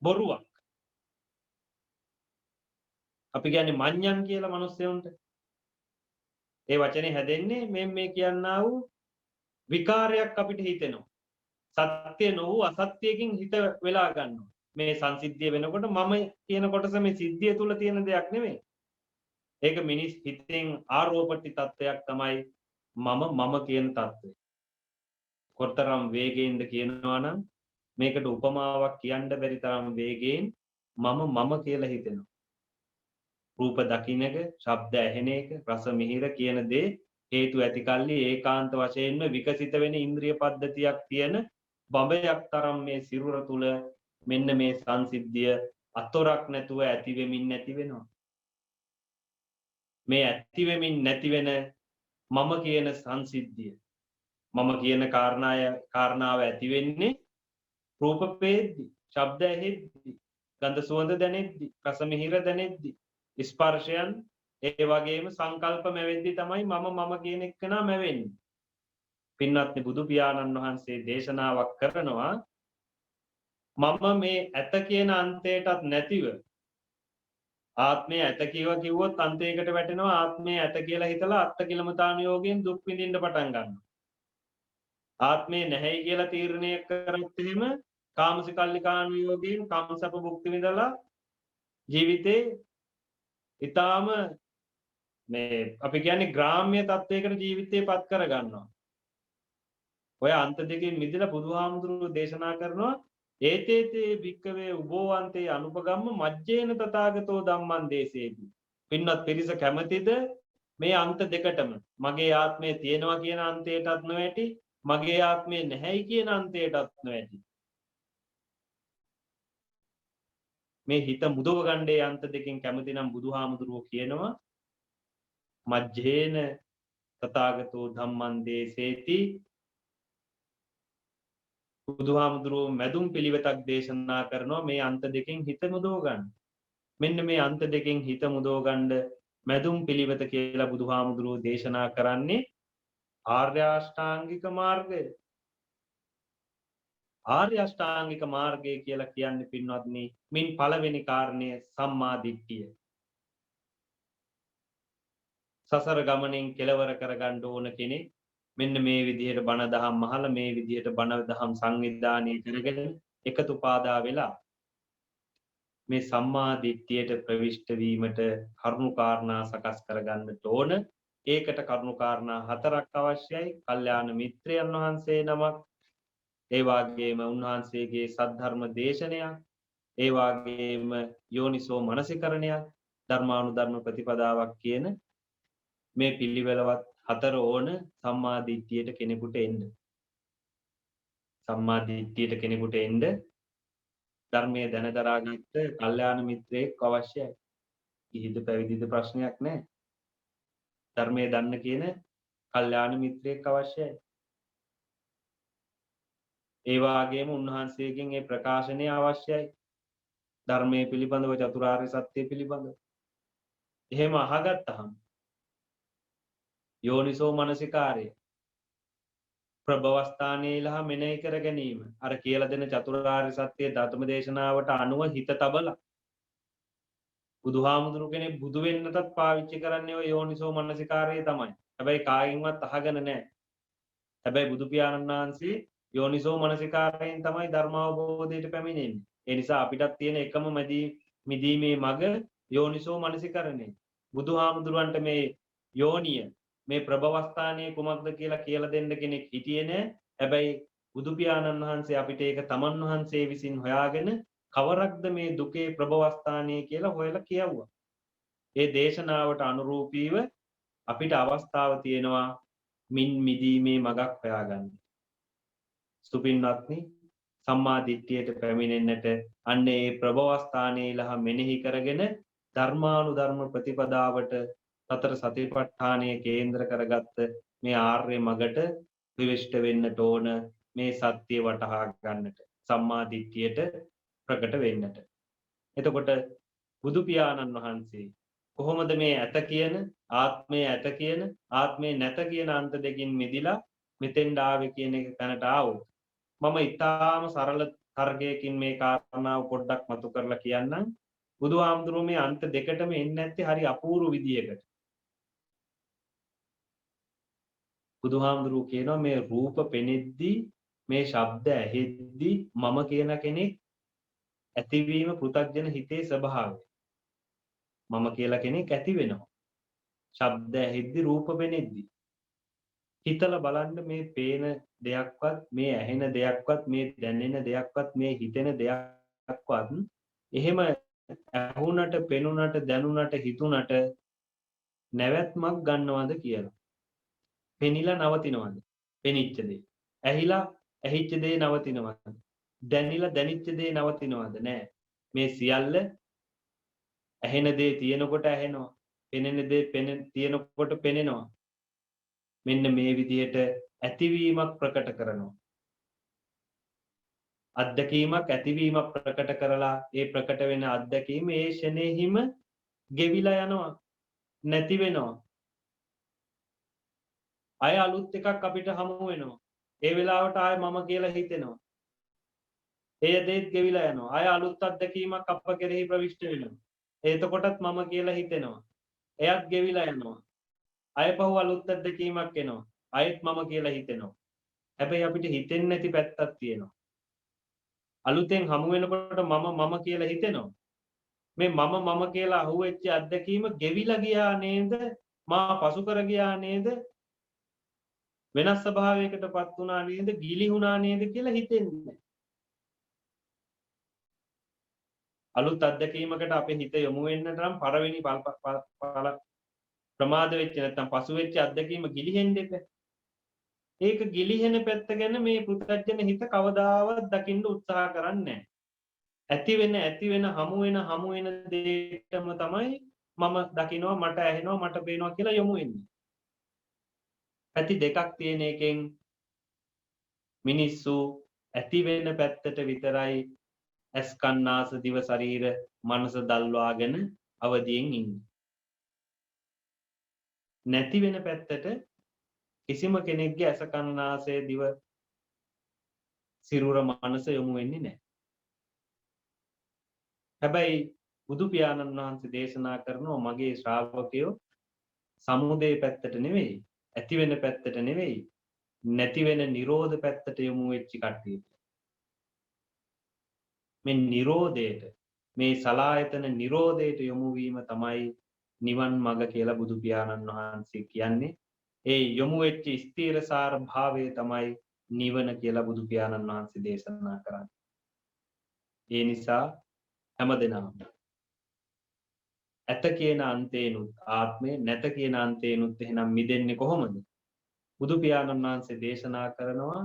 බොරුවක්. අපි කියන්නේ මඤ්ඤන් කියලා මිනිස්සුන්ට. ඒ වචනේ හැදෙන්නේ මේ කියන්නා වූ විකාරයක් අපිට හිතෙනවා. සත්‍ය නොවූ අසත්‍යයෙන් හිත වෙලා ගන්නවා. මේ සංසිද්ධිය වෙනකොට මම කියන කොටස මේ සිද්ධිය තුල තියෙන දෙයක් නෙමෙයි. ඒක මිනිස් හිතෙන් ආරෝපටි තත්වයක් තමයි මම කියන තත්වය. කොතරම් වේගයෙන්ද කියනවා නම් මේකට උපමාවක් කියන්න බැරි තරම් වේගයෙන් මම කියලා හිතෙනවා. රූප දකින්න එක, ශබ්ද ඇහෙන එක, රස මිහිර කියන දේ හේතු ඇති කල්ලි ඒකාන්ත වශයෙන්ම විකසිත වෙන ඉන්ද්‍රිය පද්ධතියක් තියෙන බඹයක් තරම් මේ සිරුර තුල මෙන්න මේ සංසිද්ධිය අතොරක් නැතුව ඇති වෙමින් නැති වෙනවා. මේ ඇති වෙමින් නැති වෙන මම කියන සංසිද්ධිය මම කියන කාරණාව ඇති වෙන්නේ රූප පේද්දි, ශබ්ද ඇහෙද්දි, ගන්ධ සුවඳ දැනෙද්දි, රස මිහිර දැනෙද්දි, ස්පර්ශයන් ඒ වගේම සංකල්ප මැවෙද්දි තමයි මම කියන එක්කෙනා මැවෙන්නේ. පින්වත්නි බුදු පියාණන් වහන්සේ දේශනාවක් කරනවා මම මේ ඇත කියන අන්තයටත් නැතිව ආත්මය ඇත කිව්වොත් අන්තයකට වැටෙනවා. ආත්මය ඇත කියලා හිතලා අත්කිලමතානුയോഗයෙන් දුක් විඳින්න පටන් ගන්නවා. ආත්මය නැහැයි කියලා තීරණය කරත් එහෙම කාමසිකල්ලිකානුയോഗයෙන් කාමසප භුක්ති විඳලා ජීවිතේ ඊටාම මේ අපි කියන්නේ ග්‍රාම්‍ය තත්වයකට ජීවිතේ පත් කර ගන්නවා. ඔය අන්ත දෙකෙන් මිදලා බුදුහාමුදුරුවෝ දේශනා කරනවා ඒතේතේ භික්කවේ උභෝවන්තේ අනුපගම්ම මජ්ජේන තථාගතෝ ධම්මං දේසේති. පින්වත් පිරිස කැමතිද මේ අන්ත දෙකටම මගේ ආත්මය තියෙනවා කියන අන්තයටත් නොඇටි මගේ ආත්මය නැහැයි කියන අන්තයටත් නොඇටි. මේ හිත මුදව ගන්නේ අන්ත දෙකෙන් කැමති නම් බුදුහාමුදුරුවෝ කියනවා මජ්ජේන තථාගතෝ ධම්මං දේසේති. බුදුහාමුදුරුවෝ මැදුම් පිළිවෙතක් දේශනා කරනවා මේ අන්ත දෙකෙන් හිත මුදව ගන්න. මෙන්න මේ අන්ත දෙකෙන් හිත මුදව ගන්න මැදුම් පිළිවෙත කියලා බුදුහාමුදුරුවෝ දේශනා කරන්නේ ආර්ය අෂ්ටාංගික මාර්ගය. ආර්ය අෂ්ටාංගික මාර්ගය කියලා කියන්නේ පින්වත්නි මින් පළවෙනි කාරණය සම්මා දිට්ඨිය. සසර ගමනෙන් කෙලවර කරගන්න ඕන කෙනෙක් මෙන්න මේ විදිහට බණ දහම් අහලා මේ විදිහට බණ දහම් සංවිධානය කරගෙන එකතු පාදා වෙලා මේ සම්මා දිට්ඨියට ප්‍රවිෂ්ඨ වීමට කරුණු කාරණා සකස් කරගන්නට ඕන. ඒකට කරුණු කාරණා හතරක් අවශ්‍යයි. කල්යාණ මිත්‍රයන් වහන්සේ නමක්, ඒ වගේම උන්වහන්සේගේ සද්ධර්ම දේශනයක්, ඒ වගේම යෝනිසෝ මනසිකරණයක්, ධර්මානුධර්ම ප්‍රතිපදාවක් කියන මේ පිළිවෙලවත් හතර ඕන සම්මා දිට්ඨියට කෙනෙකුට එන්න. සම්මා දිට්ඨියට කෙනෙකුට එන්න ධර්මයේ දැන දරාගත්ත කල්යාණ මිත්‍රයෙක් අවශ්‍යයි. කිහිද පැවිදිද ප්‍රශ්නයක් නැහැ. ධර්මයේ දන්න කියන කල්යාණ මිත්‍රයෙක් අවශ්‍යයි. ඒ වගේම උන්වහන්සේගෙන් මේ ප්‍රකාශනය අවශ්‍යයි. ධර්මයේ පිළිබඳව චතුරාර්ය සත්‍ය පිළිබඳව. එහෙම අහගත්තහම යෝනිසෝ මනසිකාරය ප්‍රභවස්ථානයේ ඉලහ මෙනෙහි කර ගැනීම අර කියලා දෙන චතුරාර්ය සත්‍ය ධර්ම දේශනාවට අනුව හිත තබලා බුදුහාමුදුරු කෙනෙක් බුදු වෙන්නටත් පාවිච්චි කරන්නේ ඔය යෝනිසෝ මනසිකාරය තමයි. හැබැයි කායින්වත් අහගෙන නැහැ. හැබැයි බුදු පියාණන් වහන්සේ යෝනිසෝ මනසිකාරයෙන් තමයි ධර්ම අවබෝධයට පැමිණෙන්නේ. ඒ නිසා අපිටත් තියෙන එකම මිදීමේ මඟ යෝනිසෝ මනසිකරණය. බුදුහාමුදුරන්ට මේ යෝනිය මේ ප්‍රභවස්ථානයේ කුමක්ද කියලා දෙන්න කෙනෙක් හිටියේ නෑ. හැබැයි බුදු පියාණන් වහන්සේ අපිට ඒක තමන් වහන්සේ විසින් හොයාගෙන කවරක්ද මේ දුකේ ප්‍රභවස්ථානය කියලා හොයලා කියවුවා. ඒ දේශනාවට අනුරූපීව අපිට අවස්ථාව තියෙනවා මින් මිදීමේ මගක් හොයාගන්න. සුපින්වත්නි සම්මා දිට්ඨියට පැමිණෙන්නට අන්න ඒ ප්‍රභවස්ථානයේ ඉලහ මෙනෙහි කරගෙන ධර්මානුධර්ම ප්‍රතිපදාවට සතර සතිපට්ඨානය කේන්ද්‍ර කරගත්ත මේ ආර්ය මගට ප්‍රවිෂ්ඨ වෙන්නට ඕන. මේ සත්‍ය වටහා ගන්නට සම්මා දිට්ඨියට ප්‍රකට වෙන්නට. එතකොට බුදු පියාණන් වහන්සේ කොහොමද මේ ඇත කියන ආත්මය ඇත කියන ආත්මේ නැත කියන අන්ත දෙකින් මිදිලා මෙතෙන්ට ආවේ කියන එක තැනට ආවොත් මම ඊටාම සරල තර්කයකින් මේ කාරණාව පොඩ්ඩක් මතු කරලා කියන්නම්. බුදුහාමුදුරුවෝ මේ අන්ත දෙකටම එන්නේ නැත්තේ හරි අපූර්ව විදියකට. බුදුහාමුදුරුවෝ කියනවා මේ රූප පෙනෙද්දී මේ ශබ්ද ඇහෙද්දී මම කියන කෙනෙක් ඇතිවීම පෘථග්ජන හිතේ ස්වභාවය. මම කියලා කෙනෙක් ඇති වෙනවා. ශබ්ද ඇහෙද්දී රූප පෙනෙද්දී. හිතලා බලන්න මේ පේන දෙයක්වත් මේ ඇහෙන දෙයක්වත් මේ දැනෙන දෙයක්වත් මේ හිතෙන දෙයක්වත් එහෙම ඇහුණට පෙනුණට දැනුණට හිතුණට නැවැත්මක් ගන්නවද කියලා. පෙනිලා නවතිනවද? පෙනිච්ච දේ. ඇහිලා ඇහිච්ච දේ නවතිනවද? දැනිලා දැනිච්ච දේ නවතිනවද? නෑ. මේ සියල්ල ඇහෙන දේ තියෙනකොට ඇහෙනවා. පෙනෙන දේ තියෙනකොට පෙනෙනවා. මෙන්න මේ විදිහට ඇතිවීමක් ප්‍රකට කරනවා. අත්දැකීමක් ඇතිවීමක් ප්‍රකට කරලා ඒ ප්‍රකට වෙන අත්දැකීම ඒ ෂණෙහිම ගෙවිලා යනවා. නැති වෙනවා. අය අලුත් එකක් අපිට හමු වෙනවා. ඒ වෙලාවට ආය මම කියලා හිතෙනවා. ඒ දේත් ගෙවිලා යනවා. ආය අලුත් අත්දැකීමක් අප කෙරෙහි ප්‍රවිෂ්ඨ වෙනවා. එතකොටත් මම කියලා හිතෙනවා. එයත් ගෙවිලා යනවා. අය පහු අලුත් අත්දැකීමක් එනවා. අයත් මම කියලා හිතෙනවා. හැබැයි අපිට හිතෙන්නේ නැති පැත්තක් තියෙනවා. අලුතෙන් හමු වෙනකොට මම කියලා හිතෙනවා. මේ මම කියලා අහුවෙච්ච අත්දැකීම ගෙවිලා ගියා නේද? මා පසු කර ගියා නේද? වෙනස් ස්වභාවයකටපත් වුණා නේද? ගිලිහුණා නේද කියලා හිතෙන්නේ. අලුත් අත්දැකීමකට අපේ හිත යොමු වෙන්නට නම් පළවෙනි ප්‍රමාද වෙච්ච නැත්නම් පසු වෙච්ච අත්දැකීම ගිලිහෙන්න එපා. ඒක ගිලිහෙන පැත්ත ගැන මේ පෘථග්ජන හිත කවදාවත් දකින්න උත්සාහ කරන්නේ නැහැ. ඇති වෙන හමු වෙන දෙයකම තමයි මම දකිනවා මට ඇහෙනවා මට පේනවා කියලා යොමු වෙන්නේ. පැති දෙකක් තියෙන එකෙන් මිනිස්සු ඇති වෙන පැත්තට විතරයි ඇස් කන් නාස දිව ශරීර මනස දල්වාගෙන අවදියෙන් ඉන්නේ. නැති වෙන පැත්තට කිසිම කෙනෙක්ගේ ඇස කන නාසය දිව සිරුර මනස යොමු වෙන්නේ නැහැ. හැබැයි බුදු පියාණන් වහන්සේ දේශනා කරනවා මගේ ශ්‍රාවකයෝ සමුදය පැත්තට නෙවෙයි ඇති වෙන පැත්තට නෙවෙයි නැති වෙන නිරෝධ පැත්තට යොමු වෙච්ච කට්ටියට. මේ නිරෝධයට මේ සලායතන නිරෝධයට යොමු වීම තමයි නිවන් මඟ කියලා බුදු පියාණන් වහන්සේ කියන්නේ. ඒ යොමු වෙච්ච ස්ථීරසාර භාවය තමයි නිවන කියලා බුදු පියාණන් වහන්සේ දේශනා කරන්නේ. ඒ නිසා හැමදෙනාම ඇත කියන අන්තේනුත් ආත්මේ නැත කියන අන්තේනුත් එහෙනම් මිදෙන්නේ කොහොමද? බුදු පියාණන් වහන්සේ දේශනා කරනවා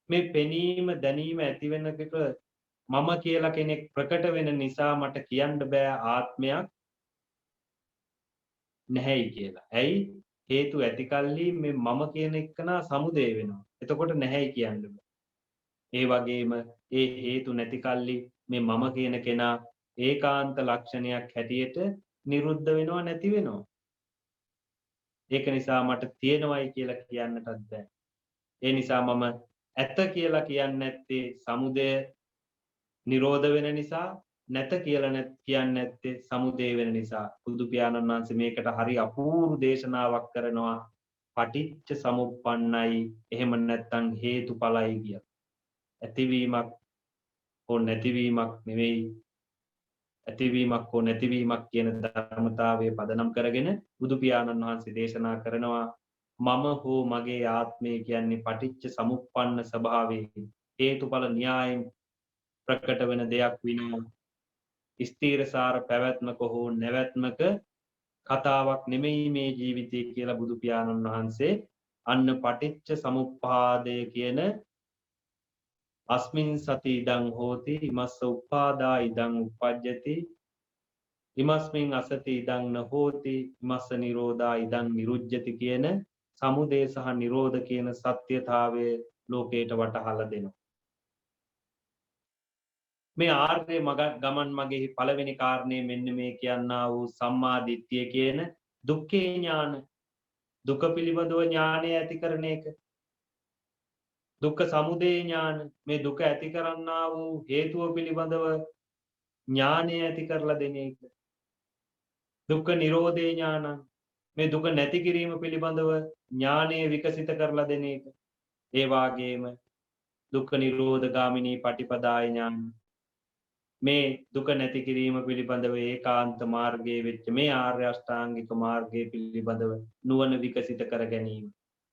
මේ පෙනීම දැනීම ඇති වෙනකොට මම කියලා කෙනෙක් ප්‍රකට වෙන නිසා මට කියන්න බෑ ආත්මයක් නැහැයි කියලා. ඇයි? හේතු ඇති කල්ලි මේ මම කියන එකනා සමුදය වෙනවා. එතකොට නැහැයි කියන්න බෑ. ඒ වගේම ඒ හේතු නැති කල්ලි මේ මම කියන කෙනා ඒකාන්ත ලක්ෂණයක් හැටියට නිරුද්ධ වෙනවා නැති වෙනවා. ඒක නිසා මට තියෙනවයි කියලා කියන්නටත් බෑ. ඒ නිසා මම ඇත කියලා කියන්නේ නැත්තේ සමුදය නිරෝධ වෙන නිසා, නැත කියලා කියන්නේ නැත්තේ සමුදය වෙන නිසා. බුදු පියාණන් වහන්සේ මේකට හරි අපූර්ව දේශනාවක් කරනවා. පටිච්ච සමුප්පන්නයි එහෙම නැත්නම් හේතුඵලයි කිය. ඇතිවීමක් හෝ නැතිවීමක් නෙවෙයි. ඇතිවීමක් හෝ නැතිවීමක් කියන ධර්මතාවය පදනම් කරගෙන බුදු පියාණන් වහන්සේ දේශනා කරනවා මම හෝ මගේ ආත්මය කියන්නේ පටිච්ච සමුප්පන්න ස්වභාවයෙන් හේතුඵල න්‍යායෙන් ප්‍රකට වෙන දෙයක් විනා ස්ථීරසාර පැවැත්මක හෝ නැවැත්මක කතාවක් නෙමෙයි මේ ජීවිතය කියලා බුදු පියාණන් වහන්සේ අන්න පටිච්ච සමුප්පාදය කියන අස්මින් සති ඉදං හෝති ඉමස්ස උපාදා ඉදං උපජ්ජති ඉමස්මින් අසති ඉදං න හෝති ඉමස්ස නිරෝධා ඉදං නිරුජ්ජති කියන සමුදය සහ නිරෝධ කියන සත්‍යතාවය ලෝකයට වටහලා දෙනවා. මේ ආර්ය ගමන් මගේ පළවෙනි කාරණය මෙන්න මේ කියන්නා වූ සම්මා දිට්ඨිය කියන දුක්ඛේ ඥාන. දුක පිළිබඳව ඥානය ඇති කරන එක. දුක්ඛ සමුදය ඥාන මේ දුක ඇති කරන්නා වූ හේතුව පිළිබඳව ඥානය ඇති කරලා දෙන එක. දුක්ඛ නිරෝධේ ඥාන මේ දුක නැති කිරීම පිළිබඳව ඥානය විකසිත කරලා දෙන එක. ඒ වාගේම දුක්ඛ නිරෝධ ගාමිනී පටිපදාය ඥාන මේ දුක නැති කිරීම පිළිබඳව ඒකාන්ත මාර්ගයේ වෙච්ච මේ ආර්ය අෂ්ටාංගික මාර්ගයේ පිළිබඳව නුවණ විකසිත කර ගැනීම.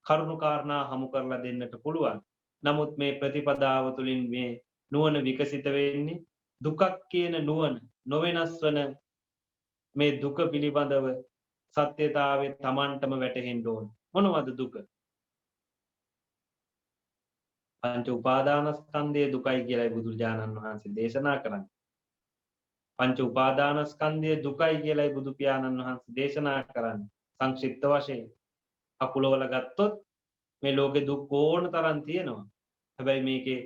කරුණු කාරණා හමු කරලා දෙන්නට පුළුවන්. නමුත් මේ ප්‍රතිපදාව තුළින් මේ නුවණ විකසිත වෙන්නේ දුකක් කියන නුවණ නොවෙනස් වන මේ දුක පිළිබඳව සත්‍යතාවයේ Tamanටම වැටහෙන්න ඕන. මොනවද දුක? පංච උපාදානස්කන්ධයේ දුකයි කියලායි බුදුරජාණන් වහන්සේ දේශනා කරන්නේ. පංච උපාදානස්කන්ධයේ දුකයි කියලායි බුදු පියාණන් වහන්සේ දේශනා කරන්නේ. සංක්ෂිප්ත වශයෙන් අකුලවල ගත්තොත් මේ ලෝකේ දුක් ඕන තරම් තියෙනවා. හැබැයි මේකේ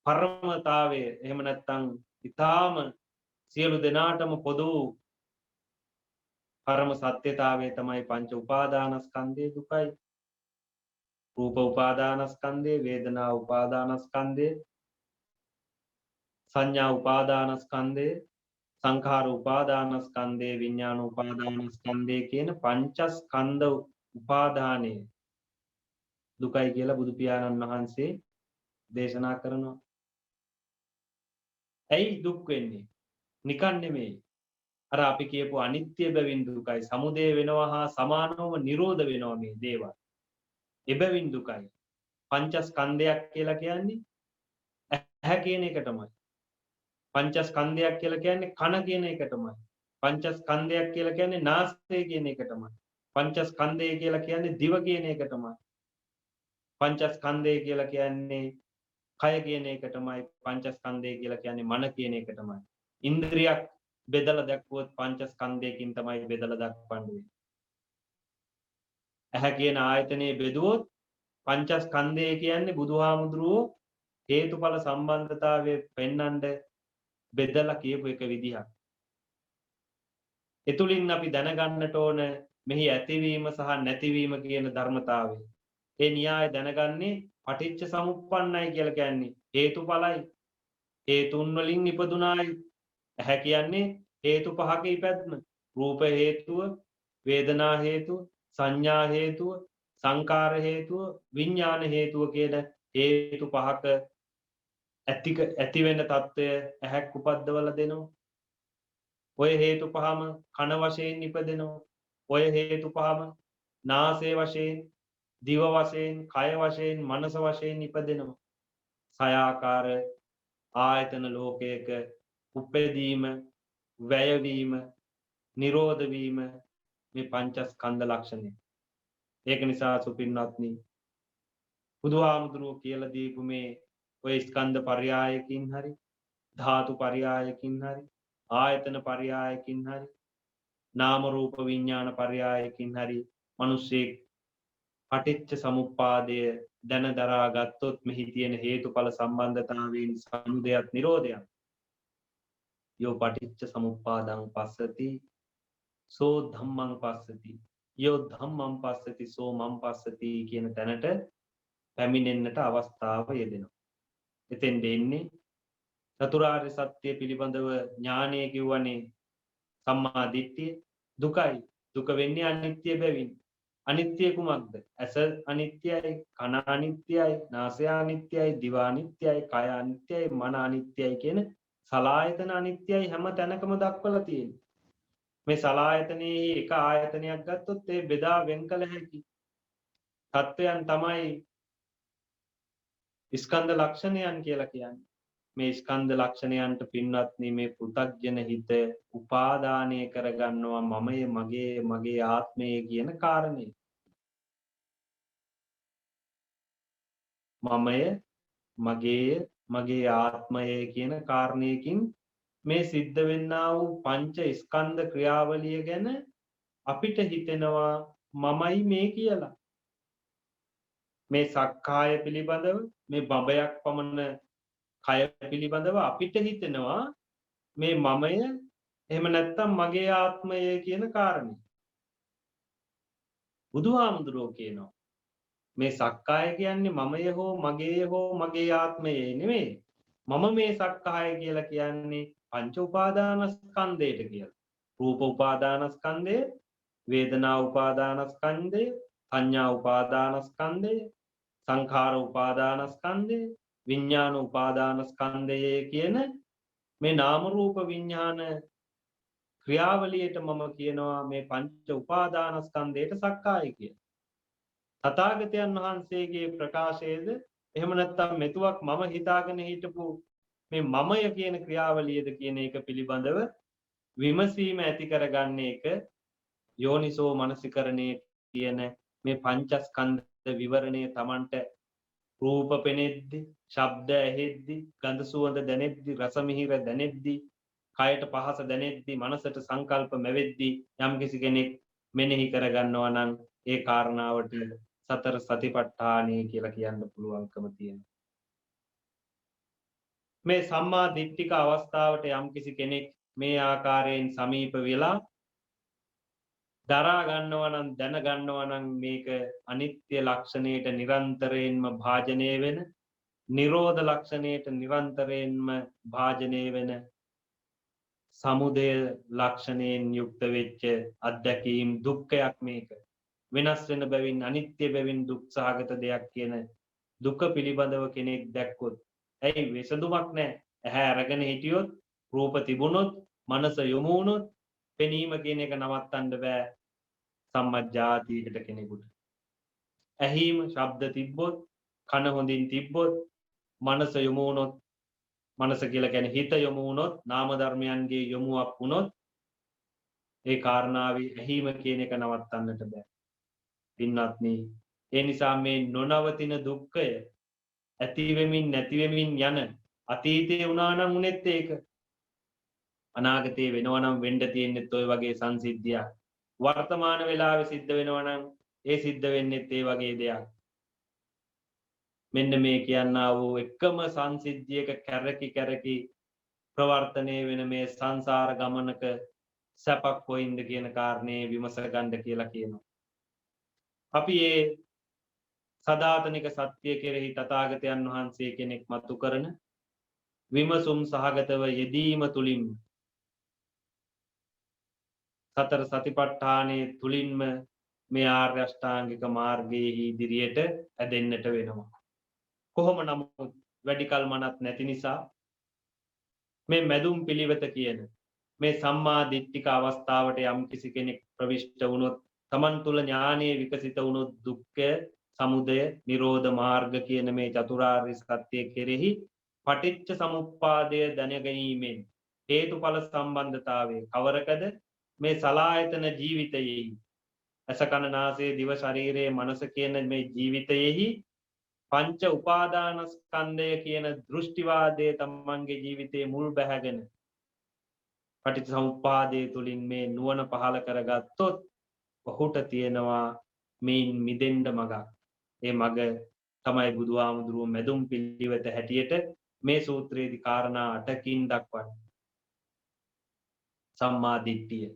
පරමතාවය එහෙම නැත්නම් ඊටාම සියලු දෙනාටම පොදු පරම සත්‍යතාවය තමයි පංච උපාදානස්කන්ධයේ දුකයි. රූප උපාදානස්කන්ධය, වේදනා උපාදානස්කන්ධය, සංඥා උපාදානස්කන්ධය, සංඛාර උපාදානස්කන්ධය, විඥාන උපාදානස්කන්ධය කියන පංචස්කන්ධ උපාදානයේ දුකයි කියලා බුදු පියාණන් වහන්සේ දේශනා කරනවා. ඇයි දුක් වෙන්නේ? නිකන් නෙමෙයි. අර අපි කියපු අනිත්‍ය බැවින් දුකයි. සමුදය වෙනවා හා සමානවම නිරෝධ වෙනවා මේ දේවල්. එබැවින් දුකයි. පංචස්කන්ධයක් කියලා කියන්නේ ඇහැ කියන එක තමයි. පංචස්කන්ධයක් කියලා කියන්නේ කන කියන එක තමයි. පංචස්කන්ධයක් කියලා කියන්නේ නාසය කියන එක තමයි. පංචස්කන්ධය කියලා කියන්නේ දිව කියන එක තමයි. පංචස්කන්ධය කියලා කියන්නේ කය කියන එක තමයි. පංචස්කන්ධය කියලා කියන්නේ මන කියන එක තමයි. ඉන්ද්‍රියක් බෙදලා දැක්වුවොත් පංචස්කන්ධයකින් තමයි බෙදලා දක්වන්නේ. ඇහැ කියන ආයතනයේ බෙදුවොත් පංචස්කන්ධය කියන්නේ බුදුහාමුදුරුවෝ හේතුඵල සම්බන්ධතාවය පෙන්වන්න බෙදලා කියපු එක විදිහක්. එතුලින් අපි දැනගන්නට ඕන මෙහි ඇතිවීම සහ නැතිවීම කියන ධර්මතාවය. ඒ න්‍යාය දැනගන්නේ පටිච්ච සමුප්පන්නයි කියලා කියන්නේ හේතුඵලයි. හේතුන් වලින් ඉපදුනායි. ඇහැ කියන්නේ හේතු පහක ඉපැත්ම. රූප හේතුව, වේදනා හේතුව, සංඥා හේතුව, සංකාර හේතුව, විඥාන හේතුව කියන හේතු පහක ඇති වෙන తত্ত্বය ඇහැක් උපද්දවලා දෙනවා. ඔය හේතු පහම කන වශයෙන් ඉපදෙනවා. ඔය හේතු පහම නාසය වශයෙන්, දිව වශයෙන්, කය වශයෙන්, මනස වශයෙන් ඉපදෙනවා. සයාකාර ආයතන ලෝකයක උපදීම, වැයවීම, නිරෝධ වීම මේ පංචස්කන්ධ ලක්ෂණය. ඒක නිසා සුපින්වත්නි බුදුහාමුදුරුවෝ කියලා දීපු මේ ඔය ස්කන්ධ පරයයකින් හරි, ධාතු පරයයකින් හරි, ආයතන පරයයකින් හරි, නාම රූප විඥාන පරයයකින් හරි මිනිස්සෙක් පටිච්ච සමුප්පාදය දැන දරා ගත්තොත් මෙහි තියෙන හේතුඵල සම්බන්ධතාවයෙන් සමුදයත් නිරෝධයත් යෝ පටිච්ච සමුප්පාදං පස්සති සෝ ධම්මං පස්සති යෝ ධම්මං පස්සති සෝ මං පස්සති කියන තැනට පැමිණෙන්නට අවස්ථාව යෙදෙනවා. එතෙන් දෙන්නේ චතුරාර්ය සත්‍ය පිළිබඳව ඥානය කිව්වනේ සම්මා දිට්ඨිය. දුකයි. දුක වෙන්නේ අනිත්‍ය බැවින්. අනිත්‍ය කුමක්ද? ඇස අනිත්‍යයි, කන අනිත්‍යයි, නාසය අනිත්‍යයි, දිව අනිත්‍යයි, කය අනිත්‍යයි, මන අනිත්‍යයි කියන සලායතන අනිත්‍යයි හැම තැනකම දක්වලා තියෙන්නේ. මේ සලායතනයේ එක ආයතනයක් ගත්තොත් ඒ බෙදා වෙන් කළ හැකි තත්වයන් තමයි ස්කන්ධ ලක්ෂණයන් කියලා කියන්නේ. මේ ස්කන්ධ ලක්ෂණයන්ට පින්වත්නි මේ පෘථග්ජන හිත උපාදානය කරගන්නවා මමය, මගේ, මගේ ආත්මය කියන කාරණේ. මමය, මගේ, මගේ ආත්මය කියන කාරණයකින් මේ සිද්ධ වෙන්නා වූ පංච ස්කන්ධ ක්‍රියාවලිය ගැන අපිට හිතෙනවා මමයි මේ කියලා. මේ සක්කාය පිළිබඳව මේ බඹයක් පමණ කය පිළිබඳව අපිට හිතෙනවා මේ මමය එහෙම නැත්නම් මගේ ආත්මය කියන කාරණේ. බුදුහාමුදුරුවෝ කියනවා මේ සක්කාය කියන්නේ මමය හෝ මගේ ආත්මය නෙමෙයි. මම මේ සක්කාය කියලා කියන්නේ පංච උපාදානස්කන්ධයට කියලා. රූප උපාදානස්කන්ධය, වේදනා උපාදානස්කන්ධය, සංඥා උපාදානස්කන්ධය, සංඛාර උපාදානස්කන්ධය, විඥාන උපාදානස්කන්ධය කියන මේ නාම රූප විඥාන ක්‍රියාවලියට මම කියනවා මේ පංච උපාදානස්කන්ධයට සක්කාය කියලා. තථාගතයන් වහන්සේගේ ප්‍රකාශයේද එහෙම නැත්නම් මෙතුවක් මම හිතාගෙන හිටපු මේ මමය කියන ක්‍රියාවලියද කියන එක පිළිබඳව විමසීම ඇති කරගන්න එක යෝනිසෝ මනසිකරණයේ කියන මේ පංචස්කන්ධ විවරණය Tamanට රූප පෙනෙද්දි, ශබ්ද ඇහෙද්දි, ගඳ සුවඳ දැනෙද්දි, රස මිහිර දැනෙද්දි, කයට පහස දැනෙද්දි, මනසට සංකල්ප මැවෙද්දි යම්කිසි කෙනෙක් මෙනෙහි කරගන්නවා නම් ඒ කාරණාවට සතර සතිපට්ඨානය කියලා කියන්න පුළුවන්කම තියෙනවා. මේ සම්මා දිට්ඨික අවස්ථාවට යම්කිසි කෙනෙක් මේ ආකාරයෙන් සමීප වෙලා දරා ගන්නවා නම් දැන ගන්නවා නම් මේක අනිත්‍ය ලක්ෂණයට නිරන්තරයෙන්ම භාජනය වෙන, නිරෝධ ලක්ෂණයට නිරන්තරයෙන්ම භාජනය වෙන, සමුදය ලක්ෂණයෙන් යුක්ත වෙච්ච අත්දැකීම් දුක්ඛයක් මේක. වෙනස් වෙන බැවින් අනිත්‍ය බැවින් දුක් සහගත දෙයක් කියන දුක පිළිබඳව කෙනෙක් දැක්කොත් ඇයි විසඳුමක් නැහැ. ඇහැ අරගෙන හිටියොත්, රූප තිබුණොත්, මනස යොමු වුණොත් පෙනීම කියන එක නවත්තන්න බෑ සම්මජ්ජාතීකට කෙනෙකුට. ඇහිම ශබ්ද තිබ්බොත්, කන හොඳින් තිබ්බොත්, මනස යොමු වුණොත්, මනස කියලා කියන්නේ හිත යොමු වුණොත්, නාම ධර්මයන්ගේ යොමුවක් වුණොත් ඒ කාරණාවේ ඇහිම කියන එක නවත්තන්නට බෑ. පින්වත්නි, ඒ නිසා මේ නොනවතින දුක්ඛය ඇති වෙමින් නැති වෙමින් යන අතීතයේ වුණා නම් උනේත් ඒක, අනාගතයේ වෙනවා නම් වෙන්න තියෙන්නේ ඔය වගේ සංසිද්ධියක්. වර්තමාන වෙලාවේ සිද්ධ වෙනවා නම් ඒ සිද්ධ වෙන්නේ ඒ වගේ දෙයක්. මෙන්න මේ කියන්නා වූ එකම සංසිද්ධියක කැරකි ප්‍රවර්තනය වෙන මේ සංසාර ගමනක සැපක් කොයින්ද කියන කාරණේ විමස ගන්න කියලා කියනවා. අපි මේ සදාතනික සත්‍ය කෙරෙහි තථාගතයන් වහන්සේ කෙනෙක් මතු කරන විමසුම් සහගතව යෙදීම තුලින් සතර සතිපට්ඨානයේ තුලින්ම මේ ආර්ය අෂ්ටාංගික මාර්ගයේ ඉදිරියට ඇදෙන්නට වෙනවා. කොහොම නමුත් වැඩි කල මනත් නැති නිසා මේ මැදුම් පිළිවෙත කියන මේ සම්මා දිට්ඨික අවස්ථාවට යම් කිසි කෙනෙක් ප්‍රවිෂ්ඨ වුණොත්, තමන් තුළ ඥානීය විකසිත වුණොත් දුක්ඛ, සමුදය, නිරෝධ මාර්ග කියන මේ චතුරාර්ය සත්‍ය කෙරෙහි පටිච්ච සමුප්පාදය දැනගැනීමෙන් හේතුඵල සම්බන්ධතාවයේ කවරකද මේ සලායතන ජීවිතයෙහි ඇස කන නාසය දිව ශරීරයේ මනස කියන මේ ජීවිතයෙහි පංච උපාදානස්කන්ධය කියන දෘෂ්ටිවාදයේ තමන්ගේ ජීවිතයේ මුල් බැහැගෙන පටිච්චසමුප්පාදයේ තුලින් මේ නුවණ පහළ කරගත්තොත් ඔහුට තියෙනවා මේන් මිදෙන්න මගක්. ඒ මග තමයි බුදුහාමුදුරුවෝ මැදුම් පිළිවෙත හැටියට මේ සූත්‍රයේදී කාරණා 8කින් දක්වන්නේ. සම්මා දිට්ඨිය.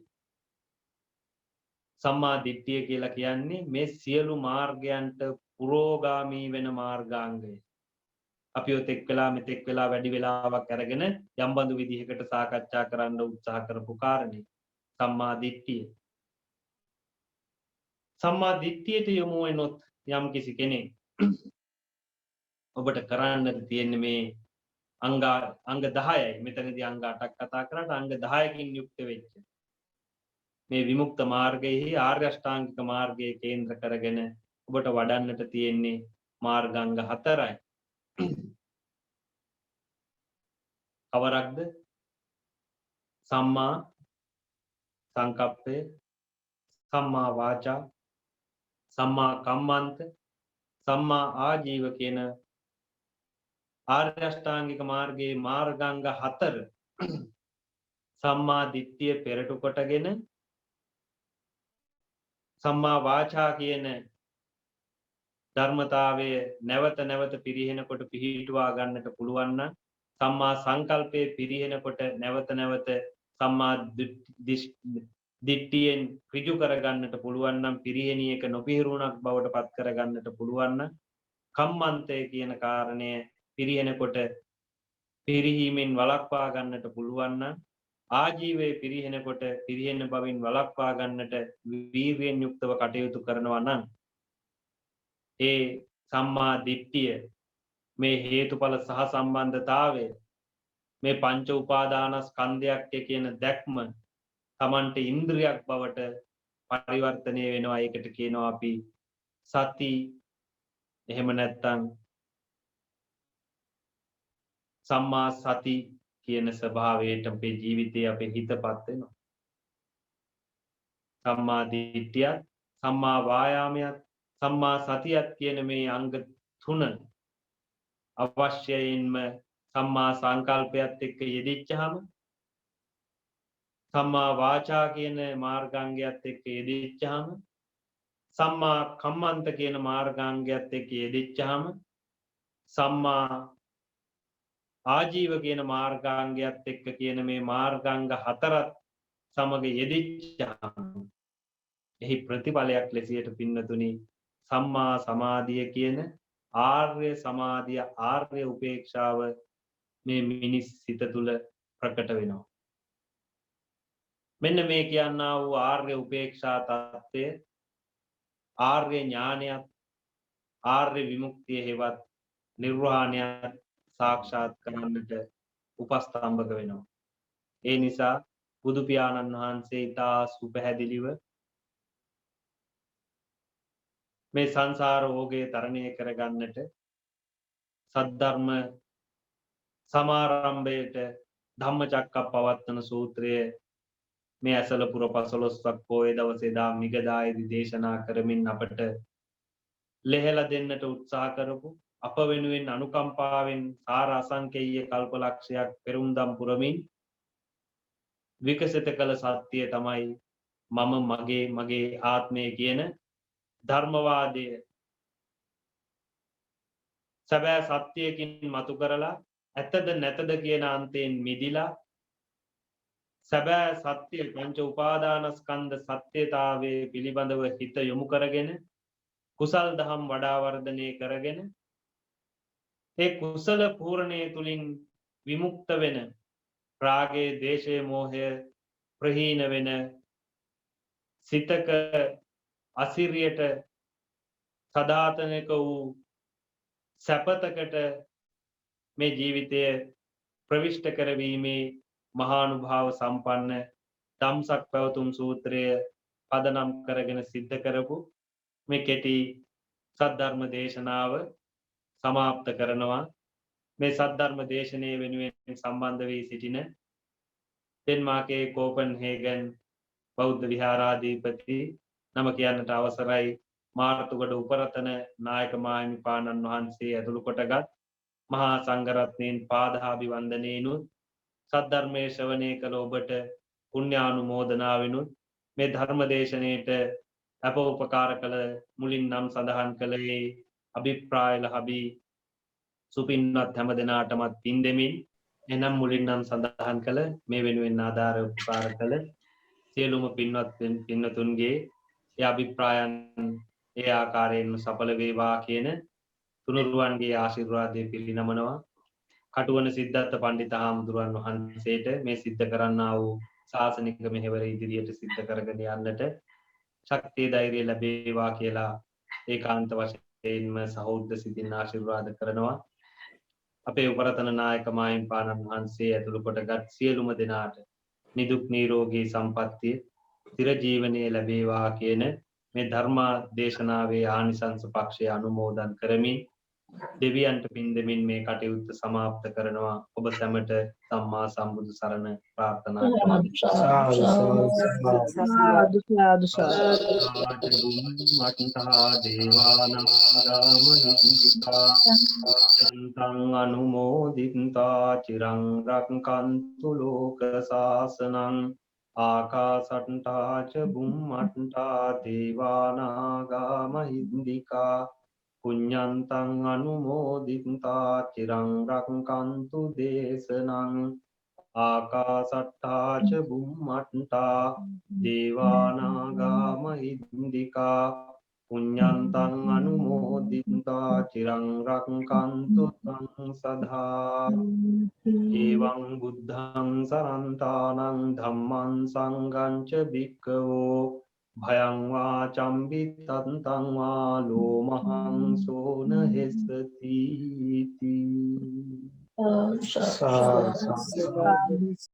සම්මා දිට්ඨිය කියලා කියන්නේ මේ සියලු මාර්ගයන්ට පුරෝගාමී වෙන මාර්ගාංගය. අපි ඔතෙක් වෙලා මෙතෙක් වෙලා වැඩි වෙලාවක් අරගෙන යම් බඳු විදිහකට සාකච්ඡා කරන්න උත්සාහ කරපු කාරණේ සම්මා දිට්ඨිය. සම්මා දිට්ඨියට යොමු වෙනොත් යම් කිසි කෙනෙක් ඔබට කරන්න තියෙන්නේ මේ අංග 10යි. මෙතනදී අංග 8ක් කතා කරාට අංග 10කින් යුක්ත වෙච්ච මේ විමුක්ත මාර්ගයේ ආර්ය අෂ්ටාංගික මාර්ගයේ කේන්ද්‍ර කරගෙන ඔබට වඩන්නට තියෙන්නේ මාර්ගාංග 4යි. කවරක්ද? සම්මා සංකප්පය, සම්මා වාචා, සම්මා කම්මන්ත, සම්මා ආජීව කියන ආර්ය අෂ්ටාංගික මාර්ගයේ මාර්ගාංග 4 සම්මා දිට්ඨිය පෙරටු කොටගෙන සම්මා වාචා කියන ධර්මතාවය නැවත නැවත පිරිහෙනකොට පිහිටුවා ගන්නට පුළුවන් නම් සම්මා සංකල්පයේ පිරිහෙනකොට නැවත නැවත සම්මා දිට්ඨියෙන් ඍජු කරගන්නට පුළුවන් නම් පිරිහෙණිය එක නොපිහිරුණක් බවට පත් කරගන්නට පුළුවන් නම් කම්මන්තය කියන කාරණය පිරිහෙනකොට පිරිහීමෙන් වළක්වා ගන්නට පුළුවන් නම් ආජීවයේ පිරිහෙනකොට පිරිහෙන බවින් වළක්වා ගන්නට වීර්යයෙන් යුක්තව කටයුතු කරනවා නම් ඒ සම්මා දිට්ඨිය මේ හේතුඵල සහ සම්බන්ධතාවය මේ පංච උපාදානස්කන්ධයක් කියන දැක්ම තමන්ට ඉන්ද්‍රියක් බවට පරිවර්තනය වෙනවා. ඒකට කියනවා අපි සති, එහෙම නැත්නම් සම්මා සති කියන ස්වභාවයට අපේ ජීවිතයේ අපේ හිතපත් වෙනවා. සම්මා දිට්ඨියත් සම්මා වායාමයත් සම්මා සතියත් කියන මේ අංග තුන අවශ්‍යයෙන්ම සම්මා සංකල්පයත් එක්ක යෙදිච්චාම සම්මා වාචා කියන මාර්ගාංගයත් එක්ක යෙදිච්චාම සම්මා කම්මන්ත කියන මාර්ගාංගයත් එක්ක යෙදිච්චාම සම්මා ආජීව කියන මාර්ගාංගයත් එක්ක කියන මේ මාර්ගාංග හතරත් සමග යෙදිච්චාම එහි ප්‍රතිඵලයක් ලෙසියට පින්නතුනි සම්මා සමාධිය කියන ආර්ය සමාධිය ආර්ය උපේක්ෂාව මේ මිනිස් සිත තුළ ප්‍රකට වෙනවා. මෙන්න මේ කියන්නා වූ ආර්ය උපේක්ෂා තත්ත්වය ආර්ය ඥානයත් ආර්ය විමුක්තිය හෙවත් නිර්වාණයත් සාක්ෂාත් කරන්නට උපස්ථාම්භක වෙනවා. ඒ නිසා බුදු පියාණන් වහන්සේ ඉතා සුපැහැදිලිව මේ සංසාර ඕගය තරණය කරගන්නට සද්ධර්ම සමාරම්භයට ධම්මචක්කප්පවත්තන සූත්‍රය මේ ඇසලපුර 15ක් පොහොය දවසේ දා මිගදායේදී දේශනා කරමින් අපට ලෙහෙලා දෙන්නට උත්සාහ කරපු අප වෙනුවෙන් අනුකම්පාවෙන් සාර අසංකේය කල්පලක්ෂයක් පෙරම්දම් පුරමින් විකසිත කළ සත්‍යය තමයි මම මගේ ආත්මය කියන ධර්මවාදය සැබෑ සත්‍යයකින් මතු කරලා ඇත්තද නැතද කියන අන්තයෙන් මිදිලා සැබෑ සත්‍ය පංච උපාදානස්කන්ධ සත්‍යතාවයේ පිළිබඳව හිත යොමු කරගෙන කුසල් දහම් වඩා වර්ධනය කරගෙන ඒ කුසල පූර්ණය තුලින් විමුක්ත වෙන රාගයේ දේශයේ මෝහය ප්‍රහීන වෙන සිතක අසිරියට සදාතනික වූ සැපතකට මේ ජීවිතය ප්‍රවිෂ්ඨ කරවීමේ මහානුභාව සම්පන්න ධම්සක් පැවතුම් සූත්‍රය පදනම් කරගෙන සිද්ධ කරපු මේ කෙටි සද්ධර්ම දේශනාව සමාප්ත කරනවා. මේ සද්ධර්ම දේශනය වෙනුවෙන් සම්බන්ධ වී සිටින ඩෙන්මාර්කේ කෝපන්හේගන් බෞද්ධ විහාරාධිපති නම කියන්නට අවසරයි මාර්තුගඩ උපරතන නායක මාහිමිපාණන් වහන්සේ ඇතුළු කොටගත් මහා සංඝරත්නයන් පාදාභිවන්දනයෙනුත් සද්ධර්මයේ ශ්‍රවණය කළ ඔබට පුණ්‍යානුමෝදනාවෙනුත් මේ ධර්ම දේශනයට අප උපකාර කළ මුලින් නම් සඳහන් කළේ අභිප්‍රාය ලහබී සුපින්වත් හැම දෙනාටමත් පින් දෙමින් එනම් මුලින් නම් සඳහන් කළ මේ වෙනුවෙන් ආධාර උපකාර කළ සියලුම පින්වත් පින්නතුන්ගේ ඒ අභිප්‍රායන් ඒ ආකාරයෙන්ම සඵල වේවා කියන තුනුරුවන්ගේ ආශිර්වාදය පිරිනමනවා. කටුවන සිද්ධාර්ථ පණ්ඩිත හාමුදුරුවන් වහන්සේට මේ සිද්ධ කරන්නා වූ ශාසනික මෙහෙවර ඉදිරියට සිද්ධ කරගෙන යන්නට ශක්තිය ධෛර්යය ලැබේවා කියලා ඒකාන්ත වශයෙන්ම සහෝදර සිතින් ආශිර්වාද කරනවා. අපේ උපරතන නායක මාහිමිපාණන් වහන්සේ ඇතුළු කොටගත් සියලුම දෙනාට නිදුක් නිරෝගී සම්පන්නිය චිර ජීවනයේ ලැබේවා කියන මේ ධර්ම දේශනාවේ ආනිසංස පක්ෂය අනුමෝදන් කරමින් දෙවියන්ට පින් දෙමින් මේ කටයුත්ත සමාප්ත කරනවා. ඔබ සැමට සම්මා සම්බුදු සරණ ප්‍රාර්ථනා කරනවා. සාදු අනුමෝදිතා චිරං රක්ඛන්තු ලෝක සාසනං ආකාසට්ටා ච බුම්මට්ටා දේවානාගා මහින්దికා පුඤ්ඤන්තං අනුමෝදිත්වා චිරං රක්ඛන්තු දේශනං ආකාසට්ටා ච බුම්මට්ටා දේවානාගා මහින්దికා පුඤ්ඤන්තං අනුමෝදිත්වා චිරං රක්ඛන්තු තං සදා එවං බුද්ධං සරන්තානං ධම්මං සංඝං ච භික්ඛවෝ භයං වා චම්බිත්තං වා ලෝමහං සෝන හෙස්සති Sa